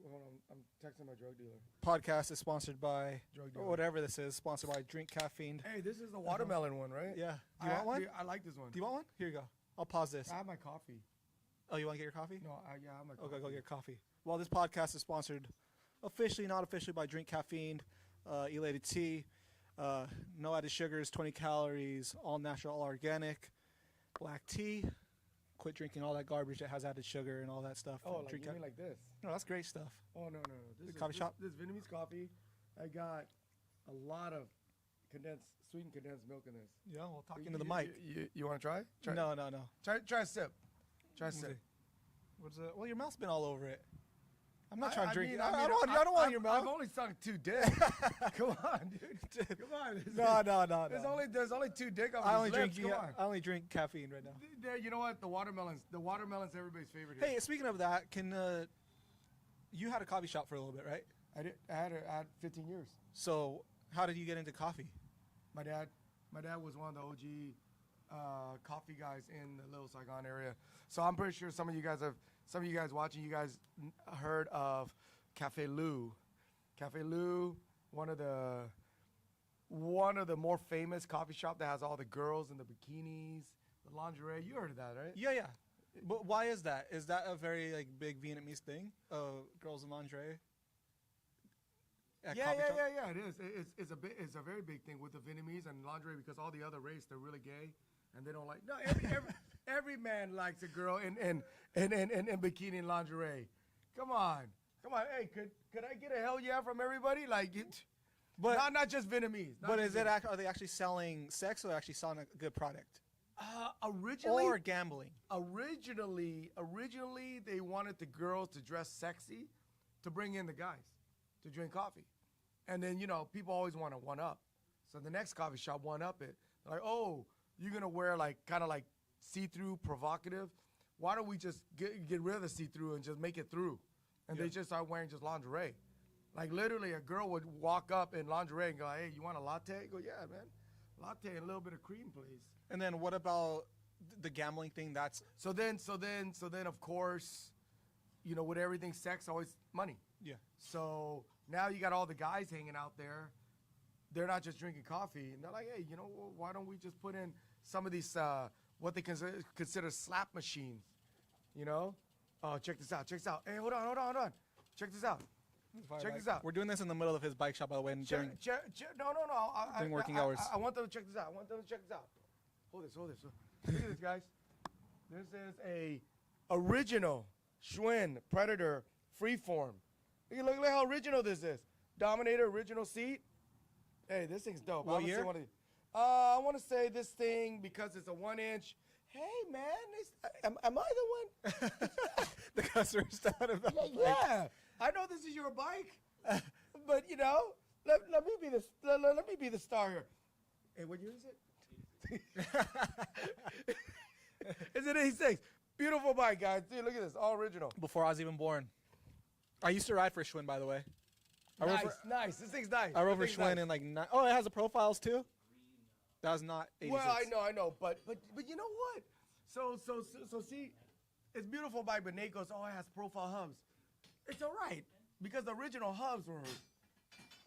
Hold on, I'm texting my drug dealer. Podcast is sponsored by, Drug dealer. or whatever this is, sponsored by Drink Caffeine. Hey, this is the watermelon one, right? Yeah. Do you want one? I like this one. Do you want one? Here you go. I'll pause this. I have my coffee. Oh, you want to get your coffee? No, I have my coffee. Okay, go get your coffee. Well, this podcast is sponsored officially, not officially, by Drink Caffeine, Elated Tea, no added sugars, 20 calories, all natural, all organic, black tea. Quit drinking all that garbage that has added sugar and all that stuff. Oh, like Drink you mean like this? No, that's great stuff. Oh, no. This coffee shop? This Vietnamese coffee, I got a lot of sweetened condensed milk in this. Yeah, well, talk into the mic. You want to try? No. Try a sip. Try a sip. What's it? Well, your mouth's been all over it. I'm not trying to drink it. I don't want your mouth. I've only sunk 2 dick. Come on, dude. Come on. No. There's only 2 dick on I only lips. drink. Come on. I only drink caffeine right now. There, you know what? The watermelon's everybody's favorite here. Hey, speaking of that, you had a coffee shop for a little bit, right? I had 15 years. So how did you get into coffee? My dad was one of the OG coffee guys in the Little Saigon area. So I'm pretty sure some of you guys watching, you guys heard of Cafe Lou. Cafe Lou, one of the more famous coffee shop that has all the girls in the bikinis, the lingerie. You heard of that, right? Yeah. But why is that? Is that a very big Vietnamese thing? Girls in lingerie. Yeah. It is. It's a very big thing with the Vietnamese and lingerie because all the other race they're really gay and they don't like. No, every man likes a girl in bikini and lingerie. Come on. Hey, could I get a hell yeah from everybody? But not just Vietnamase. But are they actually selling sex or actually selling a good product? Originally, or gambling. Originally, they wanted the girls to dress sexy, to bring in the guys, to drink coffee, and then people always want to one up. So the next coffee shop one up it. They're like, oh, you're gonna wear kind of see-through, provocative. Why don't we just get rid of the see-through and just make it through? And they just start wearing just lingerie. Like literally, a girl would walk up in lingerie and go, hey, you want a latte? Go, yeah, man. Latte and a little bit of cream, please. And then what about the gambling thing? That's so then of course, with everything, sex always money. Yeah. So now you got all the guys hanging out there. They're not just drinking coffee, and they're like, hey, why don't we just put in some of these what they consider slap machines? Oh, check this out. Hey, hold on. Check this out. Check this out. We're doing this in the middle of his bike shop, by the way. And no. During working hours. I want them to check this out. Hold this. Look at this, guys. This is a original Schwinn Predator Freeform. Look how original this is. Dominator original seat. Hey, this thing's dope. What year? I want to say this thing because it's a 1-inch. Hey, man, am I the one? The customer's down about Yeah. I know this is your bike, but let me be the star here. Hey, what year is it? It's an 86. Beautiful bike, guys. Dude, look at this, all original. Before I was even born. I used to ride for Schwinn, by the way. Nice. This thing's nice. I rode for Schwinn in it has the profiles too. That was not 86. Well, I know, but you know what? So see, it's a beautiful bike, but Nate goes, oh, it has profile hubs. It's all right because the original hubs were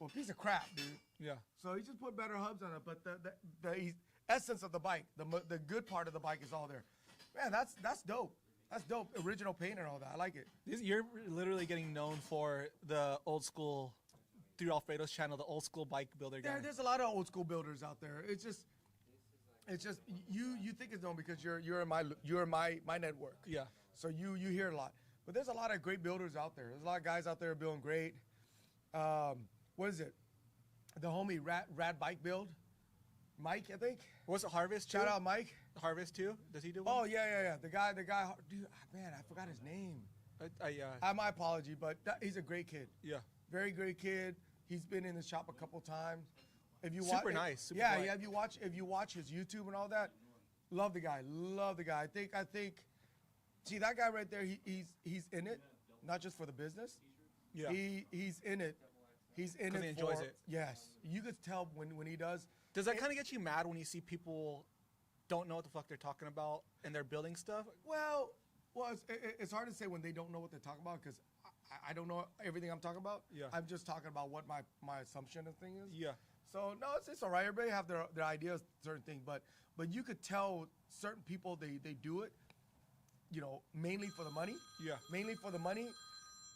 a piece of crap, dude. Yeah. So he just put better hubs on it, but the essence of the bike, the good part of the bike is all there. Man, that's dope. That's dope. Original paint and all that. I like it. You're literally getting known for the old school, through Alfredo's channel, the old school bike builder guy. There's a lot of old school builders out there. It's just you think it's known because you're in my network. Yeah. So you hear a lot, but there's a lot of great builders out there. There's a lot of guys out there building great. What is it? The homie Rad Bike Build, Mike, I think. Was it Harvest? Shout out Mike. Harvest too? Does he do one? Oh yeah. The guy. Dude, man, I forgot his name. My apology, but he's a great kid. Yeah. Very great kid. He's been in the shop a couple times. If you super nice. Super yeah. bright. If you watch his YouTube and all that, love the guy. I think. See that guy right there. He's in it, not just for the business. Yeah. He's in it. He's in it. He enjoys it. Yes. You could tell when he does. Does that kind of get you mad when you see people don't know what the fuck they're talking about and they're building stuff? Well, it's hard to say when they don't know what they're talking about because I don't know everything I'm talking about. Yeah. I'm just talking about what my assumption of thing is. Yeah. So no, it's all right. Everybody have their ideas, certain things, but you could tell certain people they do it, mainly for the money. Yeah. Mainly for the money,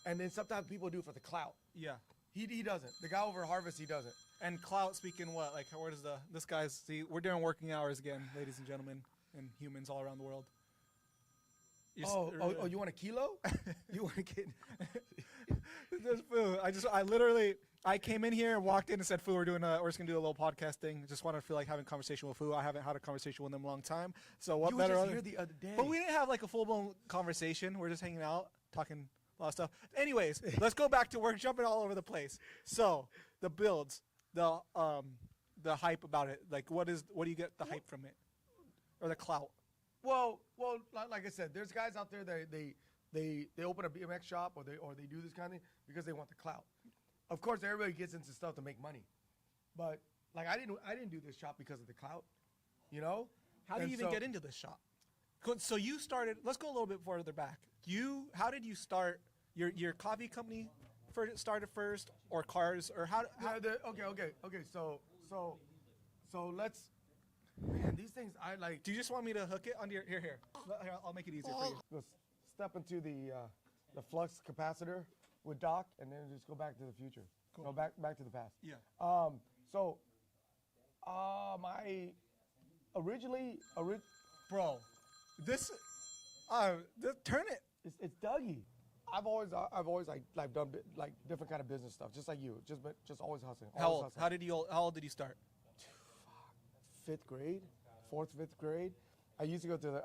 and then sometimes people do it for the clout. Yeah. He doesn't. The guy over at Harvest, he doesn't. And clout speaking what? Like, where does this guy's, see, we're doing working hours again, ladies and gentlemen, and humans all around the world. You want a kilo? You want to get? There's Phu. I came in here and walked in and said, Phu, we're just gonna do a little podcast thing. Just wanted to feel like having a conversation with Phu. I haven't had a conversation with him in a long time. So what You better? were just here the other day. But we didn't have like a full blown conversation. We're just hanging out, talking a lot of stuff. Anyways, let's go back to work, jumping all over the place. So the builds, the hype about it. Like, what do you get the hype from it, or the clout? Well, like I said, there's guys out there that they open a BMX shop or they do this kind of thing because they want the clout. Of course, everybody gets into stuff to make money, but like I didn't do this shop because of the clout, How do you even get into this shop? So you started. Let's go a little bit further back. How did you start your coffee company? Started first, or cars, or how? Okay. So let's. Man, these things I like. Do you just want me to hook it onto your here? I'll make it easier for you. Let's step into the flux capacitor with Doc, and then just go back to the future. Cool. No, back to the past. Yeah. My originally, Bro, turn it. it's Dougie. I've always like done like different kind of business stuff, just like you. Just always hustling. How always old? hustling. How old did you start? 5th grade. I used to go to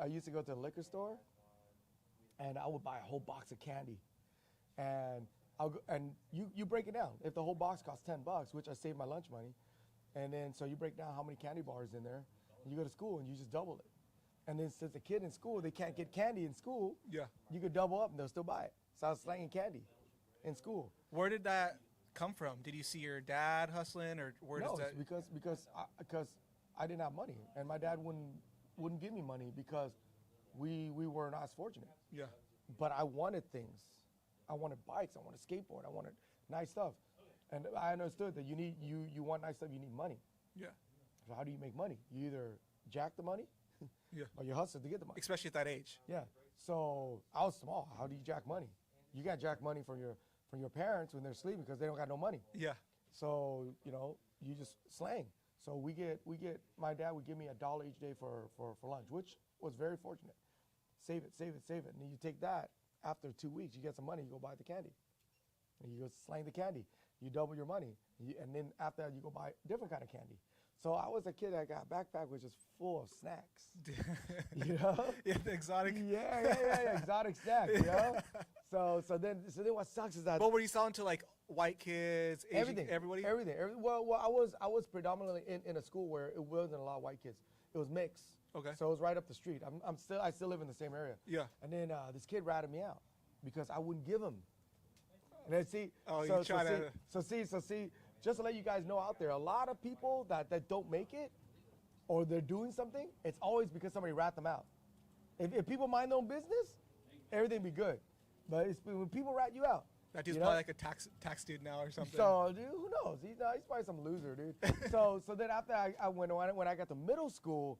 the liquor store, and I would buy a whole box of candy, and you break it down. If the whole box costs $10, which I saved my lunch money, and then so you break down how many candy bars in there, and you go to school and you just double it, and then since a kid in school they can't get candy in school, Yeah. you could double up and they'll still buy it. So I was slanging candy in school. Where did that come from? Did you see your dad hustling, or where No, does that? it's because I didn't have money, and my dad wouldn't give me money because we were not as fortunate. Yeah. But I wanted things. I wanted bikes. I wanted skateboard. I wanted nice stuff, and I understood that you want nice stuff. You need money. Yeah. So how do you make money? You either jack the money, Yeah. or you hustle to get the money. Especially at that age. Yeah. So I was small. How do you jack money? You got jack money from your parents when they're sleeping because they don't got no money. Yeah. So you just slang. So my dad would give me $1 each day for lunch, which was very fortunate. Save it. And then you take that, after 2 weeks, you get some money, you go buy the candy. And you go slang the candy. You double your money. And then after that, you go buy a different kind of candy. So I was a kid that got a backpack which is full of snacks. Yeah, the exotic. Yeah, exotic snacks, So then what sucks is that. What were you selling to, like, white kids, Asian, everything, everybody? Everything. Well, I was predominantly in a school where it wasn't a lot of white kids. It was mixed. Okay. So it was right up the street. I still live in the same area. Yeah. And then this kid ratted me out because I wouldn't give him. And then see. Oh, so, you try to. So see. Just to let you guys know out there, a lot of people that don't make it, or they're doing something, it's always because somebody rat them out. If people mind their own business, everything be good. But it's when people rat you out. That dude's probably like a tax dude now or something. So, dude, who knows? He's probably some loser, dude. so then after when I got to middle school,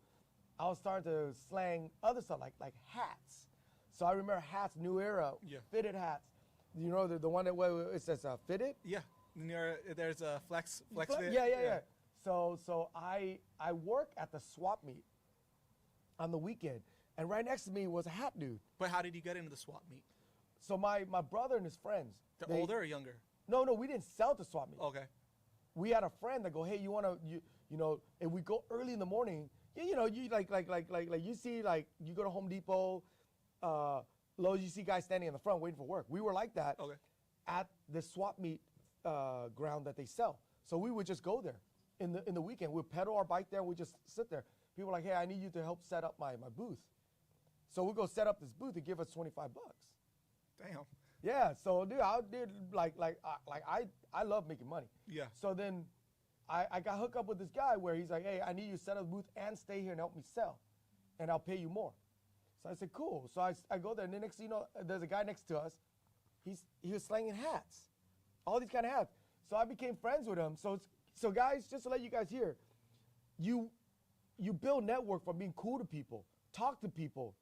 I was starting to slang other stuff like hats. So I remember hats, New Era, fitted hats. You know the one that it says fitted. Yeah. There's a flex fit. Yeah. So I work at the swap meet on the weekend, and right next to me was a hat dude. But how did you get into the swap meet? So my brother and his friends. They're older or younger? No, we didn't sell to swap meet. Okay. We had a friend that go, hey, you wanna and we go early in the morning. You like you see, like you go to Home Depot, Lowe's, you see guys standing in the front waiting for work. We were like that. Okay. At the swap meet ground that they sell. So we would just go there in the weekend. We'd pedal our bike there and we'd just sit there. People were like, hey, I need you to help set up my booth. So we go set up this booth and give us $25. Damn. Yeah, so dude, I love making money. Yeah. So then I got hooked up with this guy where he's like, hey, I need you to set up a booth and stay here and help me sell, and I'll pay you more. So I said, cool. So I go there, and the next thing you know, there's a guy next to us he was slanging hats, all these kind of hats. So I became friends with him. So guys, just to let you guys hear, you build network from being cool to people, talk to people,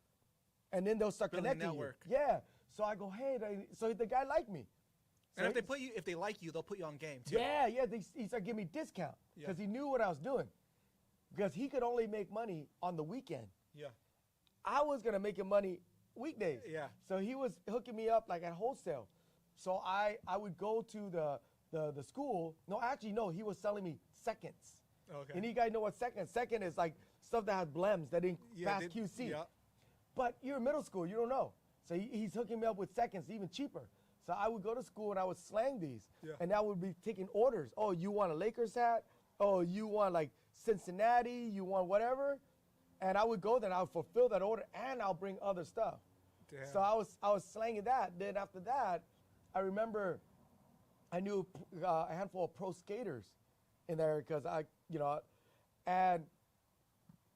and then they'll start Building connecting network. you. Yeah. So I go, hey, so the guy liked me. So And if they like you, they'll put you on game too. Yeah. He started giving me discount because he knew what I was doing. Because he could only make money on the weekend. Yeah. I was gonna make him money weekdays. Yeah. So he was hooking me up like at wholesale. So I would go to the school. No, actually no, he was selling me seconds. Okay. And you guys know what second? Second is like stuff that has blems that didn't pass QC. Yeah. But you're in middle school, you don't know. So he's hooking me up with seconds, even cheaper. So I would go to school and I would slang these. Yeah. And I would be taking orders. Oh, you want a Lakers hat? Oh, you want like Cincinnati? You want whatever? And I would go there and I would fulfill that order and I'll bring other stuff. Damn. So I was slanging that. Then after that, I remember I knew a handful of pro skaters in there because and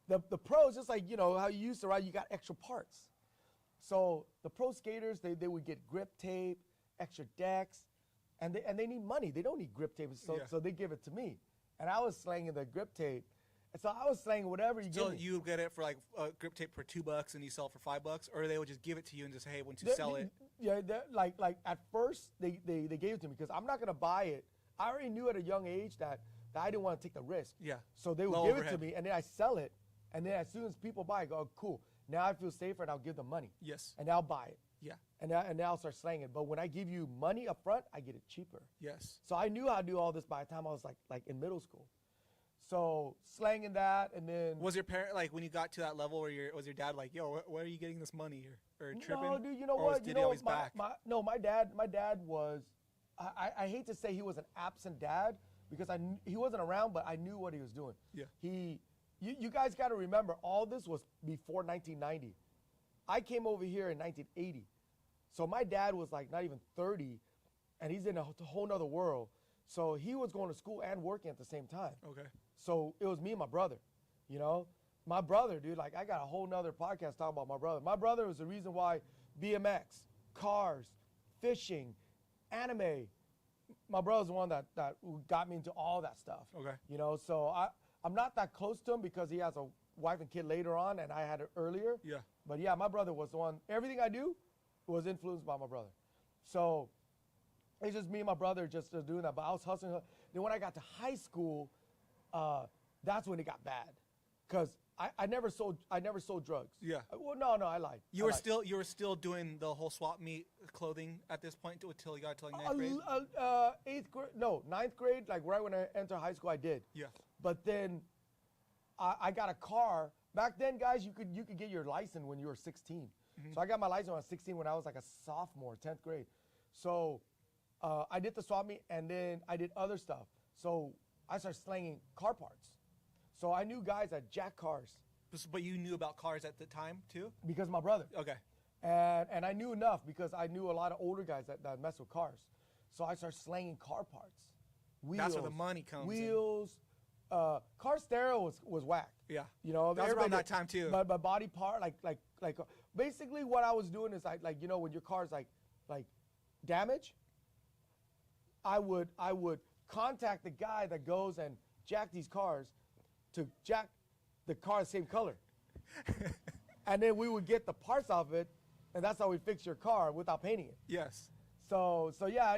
the pros, just like, how you used to ride, you got extra parts. So the pro skaters, they would get grip tape, extra decks, and they need money. They don't need grip tape, so they give it to me. And I was slanging the grip tape. And so I was slanging whatever you give me. So you get it for like grip tape for $2 and you sell it for $5, or they would just give it to you and just say, hey, once you sell it. Yeah, like at first they gave it to me because I'm not gonna buy it. I already knew at a young age that I didn't want to take the risk. Yeah. So they would Low give overhead. it to me, and then I sell it, and then as soon as people buy it, I go, oh, cool. Now I feel safer, and I'll give them money. Yes. And I'll buy it. Yeah. And now I'll start slanging. But when I give you money up front, I get it cheaper. Yes. So I knew how to do all this by the time I was like in middle school. So slanging that, and then Was your parent, like, when you got to that level where was your dad like, yo, where are you getting this money or tripping? No, dude, you know Or what? did he always back? My dad was, I hate to say he was an absent dad because he wasn't around, but I knew what he was doing. Yeah. You guys got to remember, all this was before 1990. I came over here in 1980. So my dad was like not even 30, and he's in a whole nother world. So he was going to school and working at the same time. Okay. So it was me and my brother, My brother, dude, like I got a whole nother podcast talking about my brother. My brother was the reason why BMX, cars, fishing, anime. My brother's the one that got me into all that stuff. Okay. So I'm not that close to him because he has a wife and kid later on, and I had it earlier. Yeah. But yeah, my brother was the one. Everything I do was influenced by my brother. So it's just me and my brother just doing that. But I was hustling. Then when I got to high school, that's when it got bad, because I never sold drugs. Yeah. Well, no, I lied. You were still doing the whole swap meet clothing at this point until you got to like ninth grade? Ninth grade, like right when I entered high school, I did. Yeah. But then I got a car. Back then, guys, you could get your license when you were 16. Mm-hmm. So I got my license when I was 16 when I was like a sophomore, 10th grade. So I did the swap meet, and then I did other stuff. So I started slanging car parts. So I knew guys that jack cars. But you knew about cars at the time too? Because of my brother. Okay. And I knew enough because I knew a lot of older guys that mess with cars. So I started slanging car parts. Wheels. That's where the money comes Wheels. Car stereo was whack. Yeah. You know, that was around that time too. But body part, like basically what I was doing is like when your car's like damaged, I would contact the guy that goes and jack these cars to jack the car the same color. And then we would get the parts off it, and that's how we fix your car without painting it. Yes. So yeah,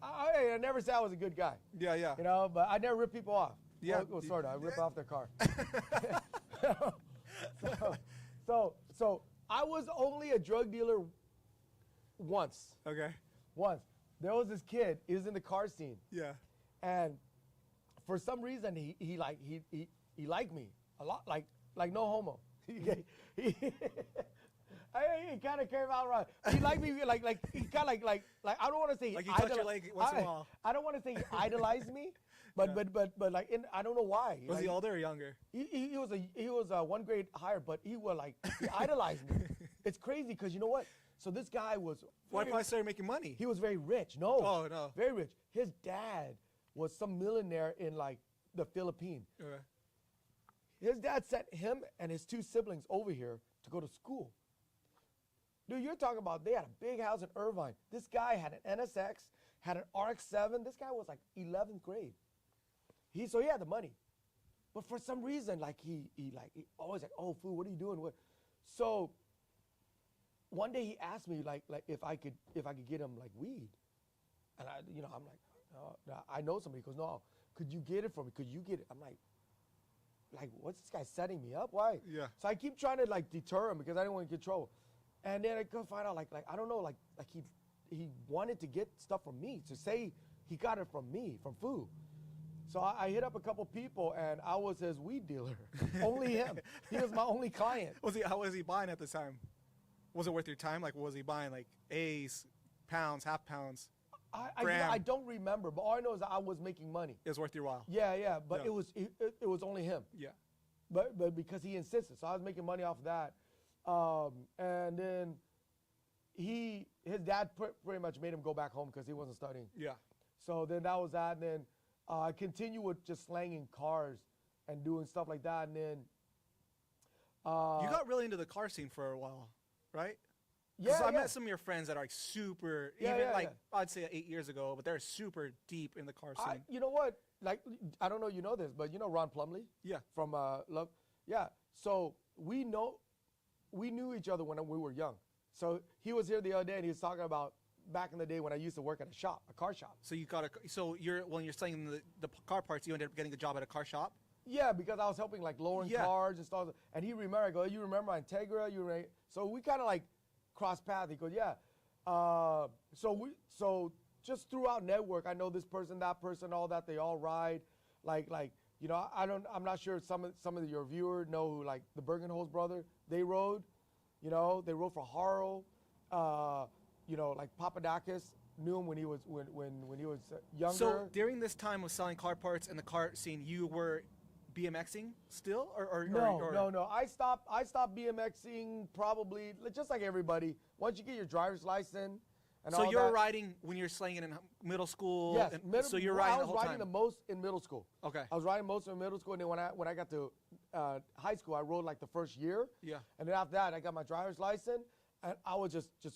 I never said I was a good guy. Yeah. But I never rip people off. Yeah. Well, sort of. I rip off their car. So I was only a drug dealer once. Okay. Once. There was this kid. He was in the car scene. Yeah. And for some reason, he liked me a lot. Like no homo. He kind of came out right. He liked me like he kind of like I don't want to say like you touch your leg once in a while. I don't want to say he idolized me, but like I don't know why. Was he older or younger? He was 1 grade higher, but he idolized me. It's crazy because you know what? So this guy was. Why probably started making money? He was very rich. No. Oh no. Very rich. His dad was some millionaire in like the Philippines. Okay. His dad sent him and his 2 siblings over here to go to school. Dude, you're talking about they had a big house in Irvine. This guy had an NSX, had an RX-7. This guy was like 11th grade. So he had the money. But for some reason, like he always like, oh, Phu, what are you doing? What? So one day he asked me like if I could get him like weed. And I'm like, no, I know somebody. He goes, no, could you get it for me? Could you get it? I'm like, what's this guy setting me up? Why? Yeah. So I keep trying to like deter him because I didn't want to get in trouble. And then I go find out like I don't know, like he wanted to get stuff from me, to say he got it from me, from Phu. So I hit up a couple people and I was his weed dealer. Only him. He was my only client. How was he buying at the time? Was it worth your time? Like, was he buying like A's, pounds, half pounds? I don't remember, but all I know is that I was making money. It was worth your while. Yeah, but Yeah. it was only him. Yeah. But because he insisted, so I was making money off of that. And then his dad pretty much made him go back home because he wasn't studying. Yeah. So then that was that, and then I continued with just slanging cars and doing stuff like that, and then you got really into the car scene for a while, right? Yeah, I met some of your friends that are like super, I'd say 8 years ago, but they're super deep in the car scene. You know what? Like, I don't know you know this, but you know Ron Plumley? Yeah. From Love? Yeah. So we knew each other when we were young. So he was here the other day and he was talking about back in the day when I used to work at a car shop. So when you're selling the car parts, you ended up getting a job at a car shop? Yeah, because I was helping like lowering cars and stuff. And he remembered, I go, you remember my Integra? So we kind of like crossed paths. He goes, yeah. So just throughout network, I know this person, that person, all that. They all ride, like I'm not sure some of your viewers know who, like the Bergenholz brother. They rode, they rode for Harl. Like Papadakis knew him when he was younger. So during this time of selling car parts in the car scene, you were BMXing still, or no. I stopped BMXing probably just like everybody. Once you get your driver's license. And so all you're that, riding when you're slinging in middle school. Yes, so you're riding the whole time. I was riding the most in middle school. Okay. I was riding most in middle school, and then when I got to high school, I rode like the first year. Yeah. And then after that, I got my driver's license, and I was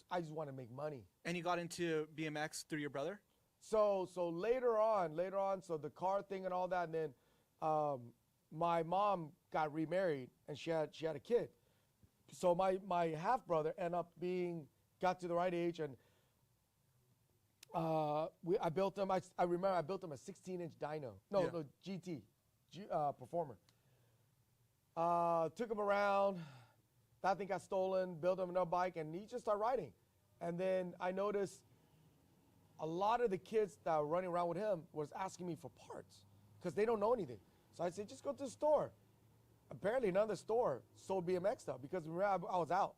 I just want to make money. And you got into BMX through your brother? So later on, so the car thing and all that, and then my mom got remarried, and she had a kid. So my half brother got to the right age, and I built him. I remember I built him a 16-inch dyno. No, GT, Performer. Took him around. That thing got stolen. Built him another bike, and he just started riding. And then I noticed a lot of the kids that were running around with him was asking me for parts because they don't know anything. So I said, just go to the store. Apparently, another store sold BMX stuff because remember, I was out.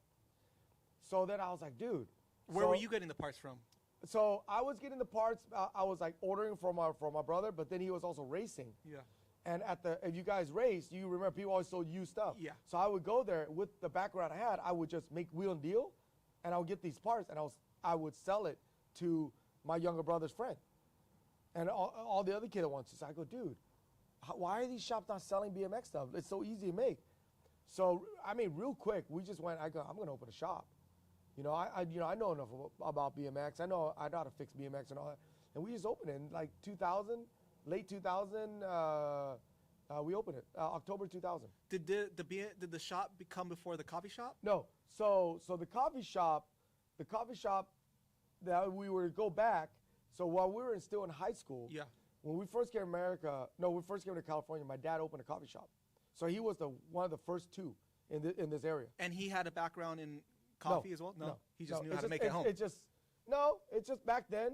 So then I was like, dude. Where were you getting the parts from? So I was getting the parts. I was like ordering from my brother, but then he was also racing. Yeah. And if you guys race, you remember people always sold used stuff. Yeah. So I would go there with the background I had. I would just make wheel and deal, and I would get these parts, and I would sell it to my younger brother's friend, and all the other kids at once. So I go, dude, why are these shops not selling BMX stuff? It's so easy to make. So I mean, real quick, we just went. I'm gonna open a shop. I know enough about BMX. I know how to fix BMX and all that. And we just opened it in like 2000, late 2000. We opened it October 2000. Did the shop become before the coffee shop? No. So the coffee shop that we were to go back. So while we were still in high school, when we first came to California, my dad opened a coffee shop. So he was one of the first two in this area. And he had a background in coffee as well? No. He just knew how to make it at home. It's just back then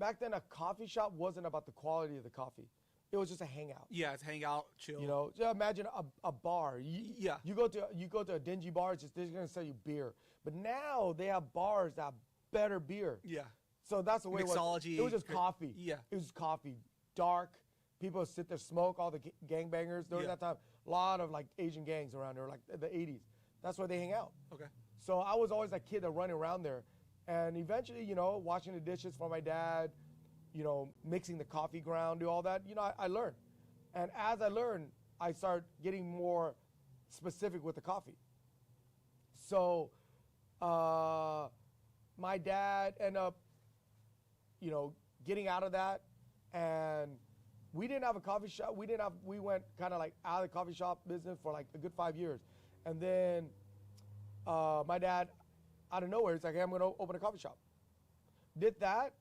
a coffee shop wasn't about the quality of the coffee. It was just a hangout. Yeah, it's hangout, chill. Just imagine a bar. You go to a dingy bar, they're gonna sell you beer. But now they have bars that have better beer. Yeah. So that's the way Mixology. It was just coffee. Yeah. It was coffee. Dark. People would sit there, smoke, all the gangbangers. During that time, a lot of like Asian gangs around there, like the 80s. That's where they hang out. Okay. So I was always that kid that running around there. And eventually, washing the dishes for my dad, mixing the coffee ground, do all that, I learned. And as I learned, I started getting more specific with the coffee. So My dad ended up, getting out of that, and we didn't have a coffee shop. We went kind of like out of the coffee shop business for like a good 5 years. And then my dad, out of nowhere, he's like, hey, I'm going to open a coffee shop. Did that,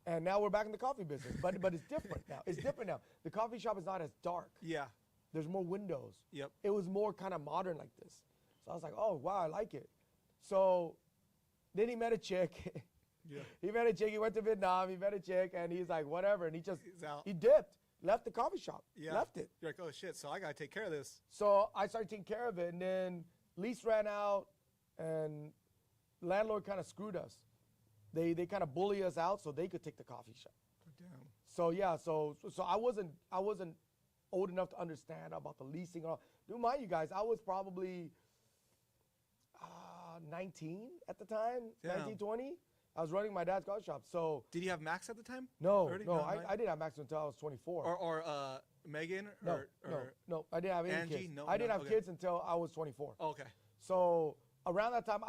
and now we're back in the coffee business. But it's different now. It's different now. The coffee shop is not as dark. Yeah. There's more windows. Yep. It was more kind of modern like this. So I was like, oh, wow, I like it. So then he met a chick. Yeah. He met a chick. He went to Vietnam. He met a chick, and he's like, whatever. And he dipped, left the coffee shop, left it. You're like, oh, shit, so I got to take care of this. So I started taking care of it, and then lease ran out, and landlord kind of screwed us. They kind of bully us out so they could take the coffee shop. Oh, damn. So yeah, so I wasn't old enough to understand about the leasing. Dude, mind you guys, I was probably 19 at the time, Damn. 19, 20. I was running my dad's coffee shop. So did you have Max at the time? No, already? I didn't have Max until I was 24. Or Megan? No, I didn't have any Angie? kids. No, I didn't have okay. kids until I was 24. Oh, okay. So around that time,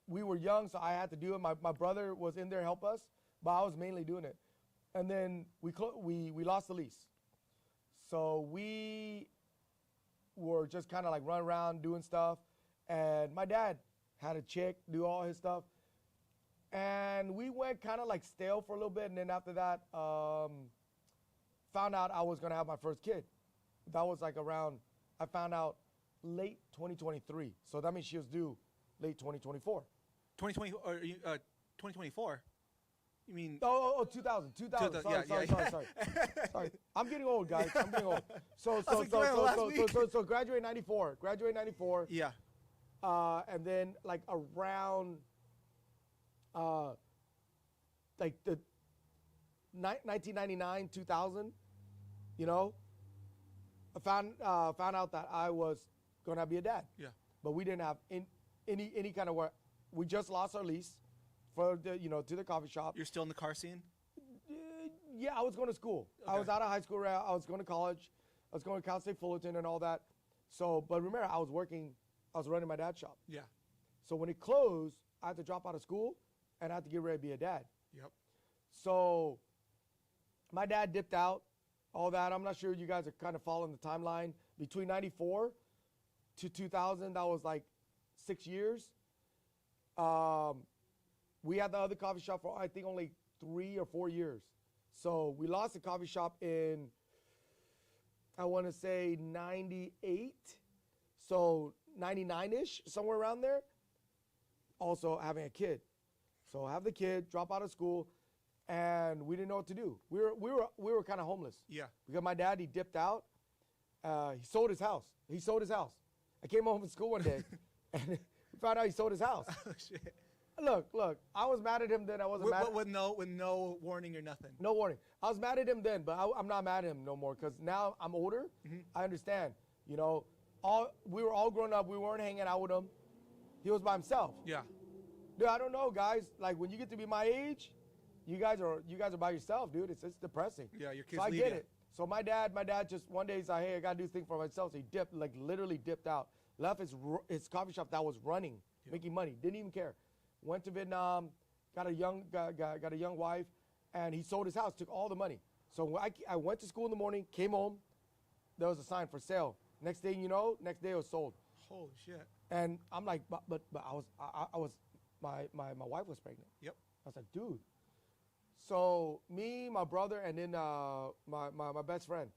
we were young, so I had to do it. My brother was in there to help us, but I was mainly doing it. And then we lost the lease. So we were just kind of like running around doing stuff. And my dad had a chick do all his stuff. And we went kind of like stale for a little bit. And then after that, found out I was going to have my first kid. That was like around, I found out late 2023. So that means she was due late 2024. 2024? You mean? 2000. Sorry. I'm getting old, guys. I'm getting old. So graduate 94. Yeah. And then like around like the 1999, 2000, I found out that I was gonna be a dad. Yeah. But we didn't have any kind of work. We just lost our lease for the to the coffee shop. You're still in the car scene? Yeah, I was going to school. Okay. I was out of high school. I was going to college. I was going to Cal State Fullerton and all that. So, but remember, I was running my dad's shop. Yeah. So when it closed, I had to drop out of school and I had to get ready to be a dad. Yep. So my dad dipped out, all that. I'm not sure you guys are kind of following the timeline. Between 94 to 2000, that was like 6 years. We had the other coffee shop for, I think, only 3 or 4 years. So we lost the coffee shop in, I want to say 98. So 99-ish, somewhere around there. Also having a kid. So have the kid, drop out of school, and we didn't know what to do. We were kind of homeless. Yeah. Because my dad, he dipped out. He sold his house. I came home from school one day, and we found out he sold his house. Oh, shit. Look, I was mad at him then. I wasn't mad. With no warning or nothing. No warning. I was mad at him then, but I'm not mad at him no more because now I'm older. Mm-hmm. I understand. We were all grown up. We weren't hanging out with him. He was by himself. Yeah. Dude, I don't know, guys. Like when you get to be my age, you guys are by yourself, dude. It's depressing. Yeah, your kids. So I get it. So my dad just one day he's like, hey, I gotta do this thing for myself. So he literally dipped out, left his coffee shop that was running, making money, didn't even care. Went to Vietnam, got a young wife, and he sold his house, took all the money. So I went to school in the morning, came home, there was a sign for sale. Next thing you know, next day it was sold. Holy shit! And I'm like, but my wife was pregnant. Yep. I was like, dude. So me, my brother, and then my best friend,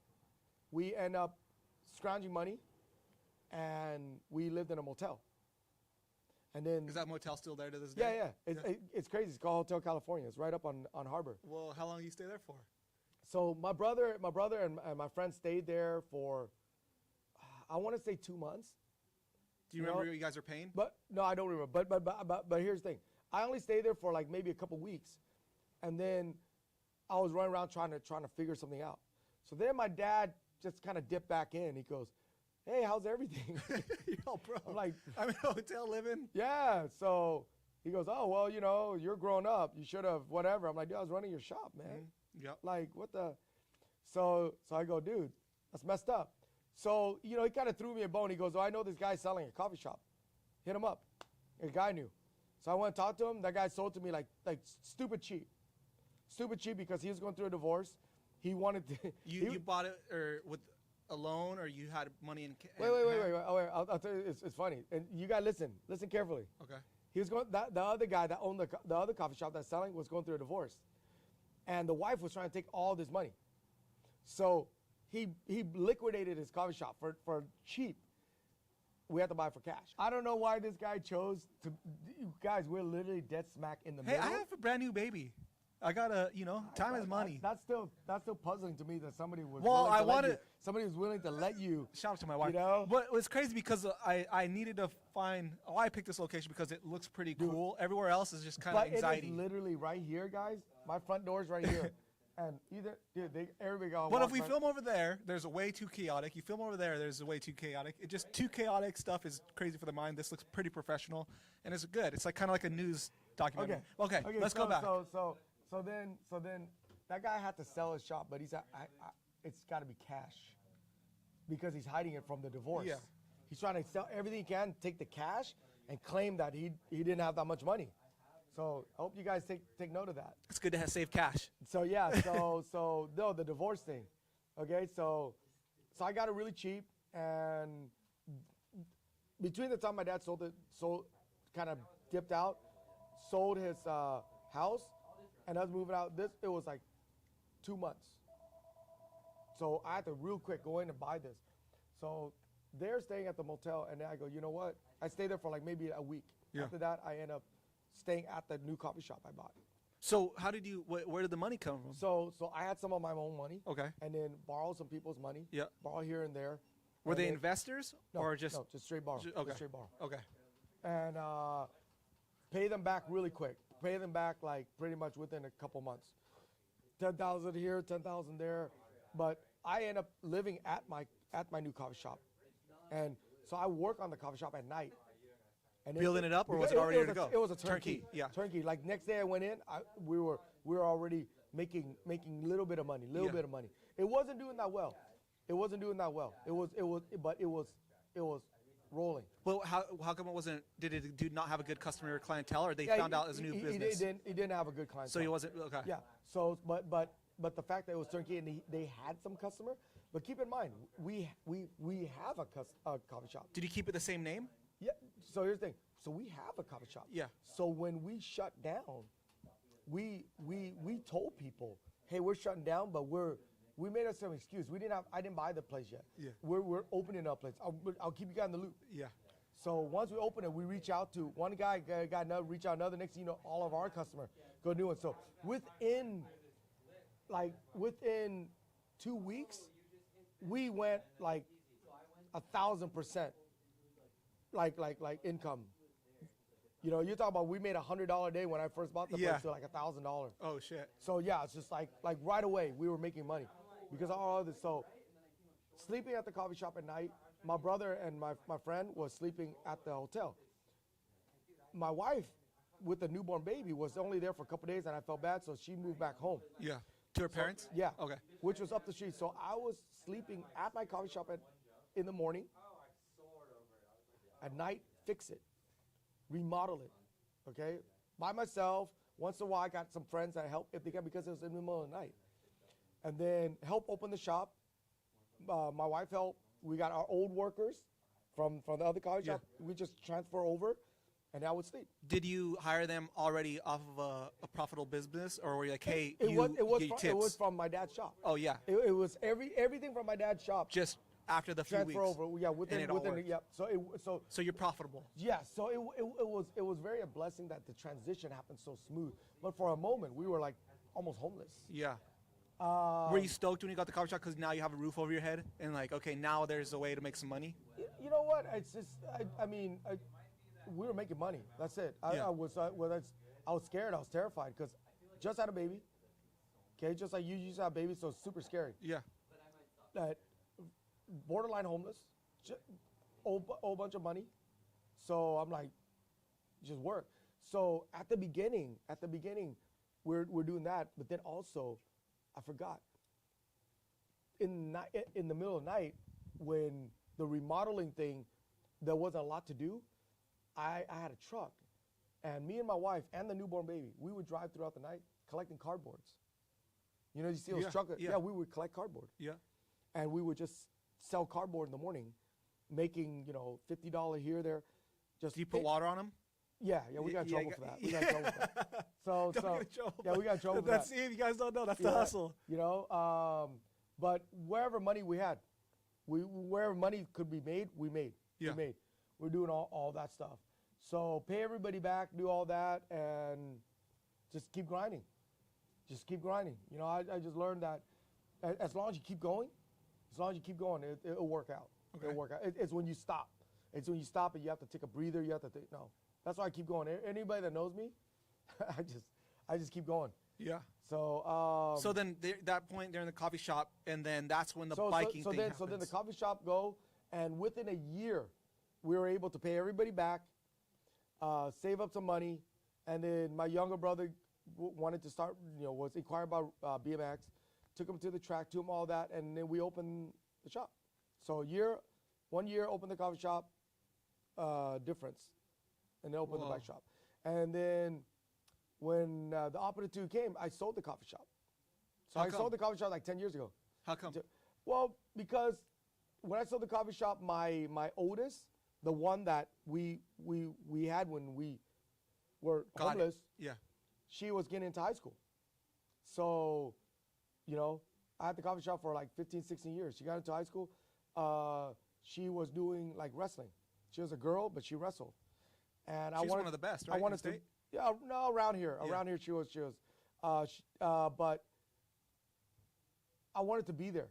we end up scrounging money, and we lived in a motel. And then is that motel still there to this day? Yeah. It's crazy. It's called Hotel California. It's right up on Harbor. Well, how long did you stay there for? So my brother and my friend stayed there for, I want to say 2 months. Do you remember what you guys are paying? But no, I don't remember. But here's the thing. I only stayed there for like maybe a couple weeks, and then I was running around trying to figure something out. So then my dad just kind of dipped back in. He goes, hey, how's everything? Yo, bro. I'm like, I'm in a hotel living. Yeah. So he goes, oh, well, you're grown up. You should have whatever. I'm like, dude, I was running your shop, man. Mm-hmm. Yep. Like, what the? So I go, dude, that's messed up. So, he kind of threw me a bone. He goes, oh, I know this guy's selling a coffee shop. Hit him up. A guy knew. So I went and talked to him. That guy sold to me like stupid cheap. Stupid cheap because he was going through a divorce. He wanted to. You bought it or with a loan, or you had money in? Wait. I'll tell you, it's funny, and you gotta listen carefully. Okay. He was going. The other guy that owned the other coffee shop that's selling was going through a divorce, and the wife was trying to take all this money, so he liquidated his coffee shop for cheap. We had to buy for cash. I don't know why this guy chose to. Guys, we're literally dead smack in the middle. Hey, I have a brand new baby. I gotta, time is money. That's still puzzling to me that somebody was. Well, somebody was willing to let you. Shout out to my wife. You know? But it was crazy because I needed to find. Oh, I picked this location because it looks pretty cool. Everywhere else is just kind of anxiety. It is literally right here, guys. My front door's right here, and everybody go. But if we film over there, there's a way too chaotic. You film over there, there's a way too chaotic. It just too chaotic stuff is crazy for the mind. This looks pretty professional, and it's good. It's like kind of like a news documentary. Okay, let's go back. So then that guy had to sell his shop, but he said, it's got to be cash because he's hiding it from the divorce. Yeah. He's trying to sell everything he can, take the cash, and claim that he didn't have that much money. So I hope you guys take note of that. It's good to have saved cash. So yeah, no, the divorce thing. Okay, so I got it really cheap, and between the time my dad sold kind of dipped out, sold his house, and us moving out, it was like 2 months. So I had to real quick go in and buy this. So they're staying at the motel, and then I go, you know what? I stayed there for like maybe a week. Yeah. After that, I end up staying at the new coffee shop I bought. So how did you? Where did the money come from? So I had some of my own money. Okay. And then borrow some people's money. Yeah. Borrow here and there. Were they investors or just? No, just straight borrow. Okay. Just straight borrow. Okay. And pay them back really quick. Pay them back like pretty much within a couple months. 10,000 here, 10,000 there. But I end up living at my new coffee shop, and so I work on the coffee shop at night. And Building it up, or was it already ready to go? It was a turnkey. Yeah. Turnkey. Like next day I went in, we were already making little bit of money. It wasn't doing that well. It was rolling. Well, how come it wasn't? Did it not have a good customer or clientele, or they found out as a new business? He didn't have a good clientele. So he wasn't okay. Yeah. So but the fact that it was turnkey and they had some customer. But keep in mind, we have a coffee shop. Did you keep it the same name? Yeah. So here's the thing. So we have a coffee shop. Yeah. So when we shut down, we told people, hey, we're shutting down, but we made us some excuse. I didn't buy the place yet. Yeah. We're opening up place. I'll keep you guys in the loop. Yeah. So once we open it, we reach out to one guy, got another, reach out another. Next thing you know, all of our customers go do it. So within 2 weeks, we went like 1,000%, like income. You know, you're talking about we made $100 a day when I first bought the place to like $1,000. Oh shit. So yeah, it's just like right away we were making money because all of this. So sleeping at the coffee shop at night, my brother and my friend was sleeping at the hotel. My wife with the newborn baby was only there for a couple days, and I felt bad, so she moved back home. Yeah. To her parents? Yeah. Okay. Which was up the street. So I was sleeping at my coffee shop in the morning. At night, fix it. Remodel it. Okay? By myself. Once in a while, I got some friends that helped if they can because it was in the middle of the night. And then help open the shop. My wife helped. We got our old workers from the other coffee shop. We just transfer over. And I would sleep. Did you hire them already off of a profitable business, or were you like, hey, it was from my dad's shop. Oh yeah. It was everything from my dad's shop. Just after the few transfer weeks. over, yeah, within yeah. So you're profitable. Yeah. So it was very a blessing that the transition happened so smooth. But for a moment, we were like almost homeless. Yeah. Were you stoked when you got the coffee shop because now you have a roof over your head and like, okay, now there's a way to make some money? You know what? It's just we were making money. That's it. I was scared. I was terrified because just had a baby. Okay, just like you just had a baby, so it's super scary. Yeah. That borderline homeless, whole bunch of money. So I'm like, just work. So at the beginning, we're doing that, but then also, I forgot. In the middle of the night, when the remodeling thing, there wasn't a lot to do. I had a truck, and me and my wife and the newborn baby, we would drive throughout the night collecting cardboards. You know, you see those trucks? Yeah, we would collect cardboard. Yeah. And we would just sell cardboard in the morning, making, you know, $50 here, there. Just Do you put water on them? Yeah, we got in trouble for that. We got in trouble for that. So, we got in trouble for that. See, if you guys don't know, that's the hustle. You know, but wherever money we had, wherever money could be made, we made. Yeah. We made. We're doing all that stuff. So pay everybody back, do all that, and just keep grinding. Just keep grinding. You know, I just learned that as long as you keep going, it'll work out. Okay. It'll work out. It's when you stop. It's when you stop and you have to take a breather. You have to no. That's why I keep going. Anybody that knows me, I just keep going. Yeah. So so then that point they're in the coffee shop, and then that's when the biking thing happens. So then the coffee shop go, and within a year, we were able to pay everybody back, save up some money, and then my younger brother wanted to start, you know, was inquiring about BMX, took him to the track, to him all that, and then we opened the shop. So 1 year, opened the coffee shop, difference, and then opened the bike shop. And then when the opportunity came, I sold the coffee shop. So I sold the coffee shop like 10 years ago. How come? Well, because when I sold the coffee shop, my oldest, the one that we had when we were homeless, she was getting into high school. So, you know, I had the coffee shop for like 15, 16 years. She got into high school. She was doing like wrestling. She was a girl, but she wrestled. And she's one of the best, right? I wanted to, yeah, no, around here. Yeah. Around here she was. But I wanted to be there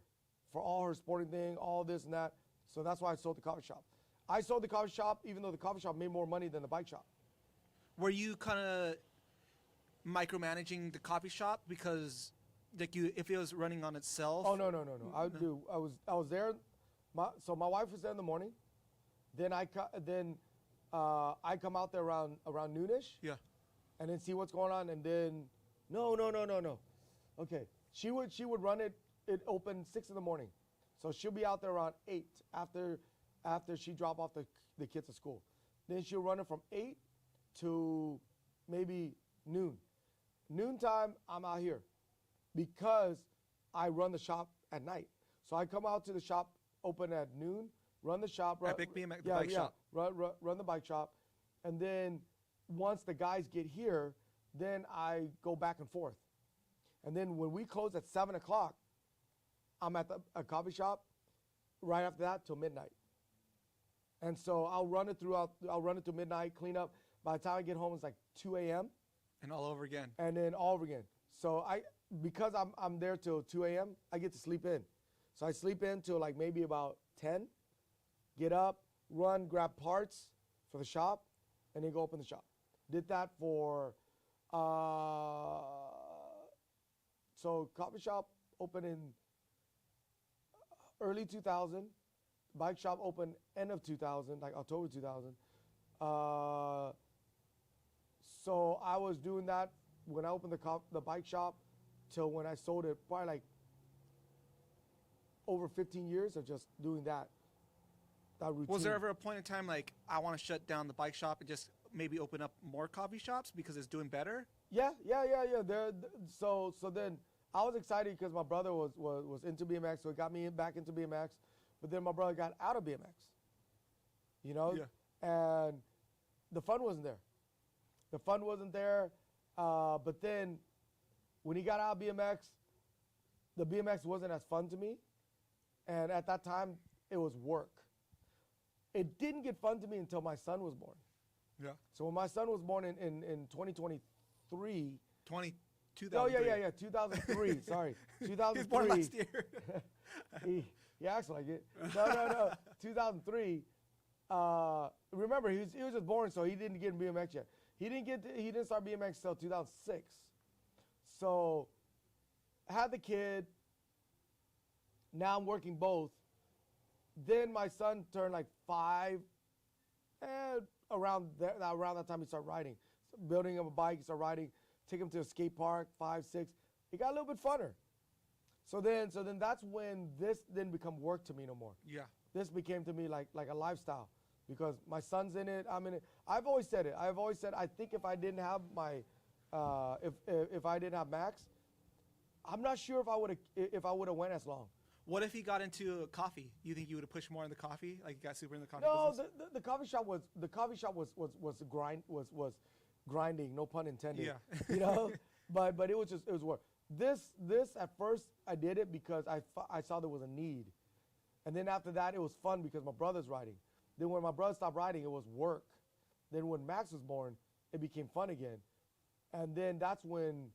for all her sporting thing, all this and that. So that's why I sold the coffee shop. I sold the coffee shop, even though the coffee shop made more money than the bike shop. Were you kind of micromanaging the coffee shop because, like, if it was running on itself? Oh no. I was there. So my wife was there in the morning. Then I come out there around noonish. Yeah. And then see what's going on, and then no. Okay, she would run it. It opened 6 in the morning, so she'll be out there around 8 after she drop off the kids at school. Then she'll run it from 8 to maybe noon. Noontime, I'm out here because I run the shop at night. So I come out to the shop, open at noon, run the shop. Epic BMX, the bike shop. Run the bike shop. And then once the guys get here, then I go back and forth. And then when we close at 7 o'clock, I'm at a coffee shop right after that till midnight. And so I'll run it to midnight, clean up. By the time I get home, it's like 2 a.m. And all over again. And then all over again. So because I'm there till 2 a.m., I get to sleep in. So I sleep in till like maybe about 10, get up, run, grab parts for the shop, and then go open the shop. Did that for, so coffee shop opened in early 2000. Bike shop opened end of 2000, like October 2000. So I was doing that when I opened the bike shop till when I sold it, probably like over 15 years of just doing that routine. Was there ever a point in time like, I want to shut down the bike shop and just maybe open up more coffee shops because it's doing better? Yeah. So then I was excited because my brother was into BMX, so it got me back into BMX. But then my brother got out of BMX, you know? Yeah. And the fun wasn't there. But then when he got out of BMX, the BMX wasn't as fun to me. And at that time, it was work. It didn't get fun to me until my son was born. Yeah. So when my son was born in 2023. 2003. Oh, yeah, 2003. Sorry. 2003. He was born last year. He acts like it. No. 2003. Remember, he was just born, so he didn't get in BMX yet. He didn't start BMX until 2006. So, I had the kid. Now I'm working both. Then my son turned like 5. And around that time, he started riding. So building him a bike, he started riding. Take him to a skate park, 5, 6. It got a little bit funner. So then that's when this didn't become work to me no more. Yeah. This became to me like a lifestyle. because my son's in it. I'm in it. I've always said it. I think if I didn't have my, if I didn't have Max, I'm not sure if I would have went as long. What if he got into coffee? You think you would have pushed more in the coffee? Like, you got super in the coffee No, business? the coffee shop was grinding. No pun intended. Yeah. You know, but it was work. This at first I did it because I saw there was a need, and then after that it was fun because my brother's riding. Then when my brother stopped riding, it was work. Then when Max was born, it became fun again, and then that's when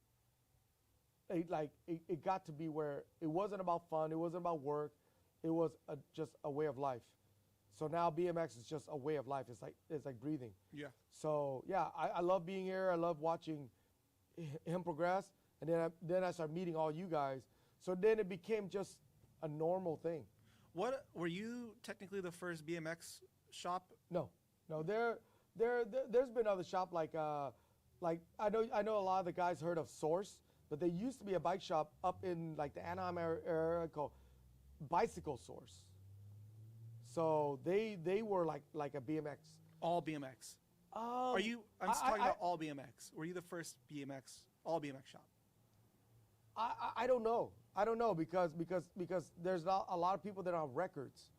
it got to be where it wasn't about fun, it wasn't about work, it was just a way of life. So now BMX is just a way of life. It's like breathing. Yeah. So yeah, I love being here. I love watching him progress, and then I started meeting all you guys. So then it became just a normal thing. What were you technically the first BMX shop? No, there's been other shop like I know a lot of the guys heard of Source. But there used to be a bike shop up in like the Anaheim area called Bicycle Source. So they were like a BMX. All BMX. I'm just talking about all BMX. Were you the first all BMX shop? I don't know. I don't know because there's not a lot of people that have records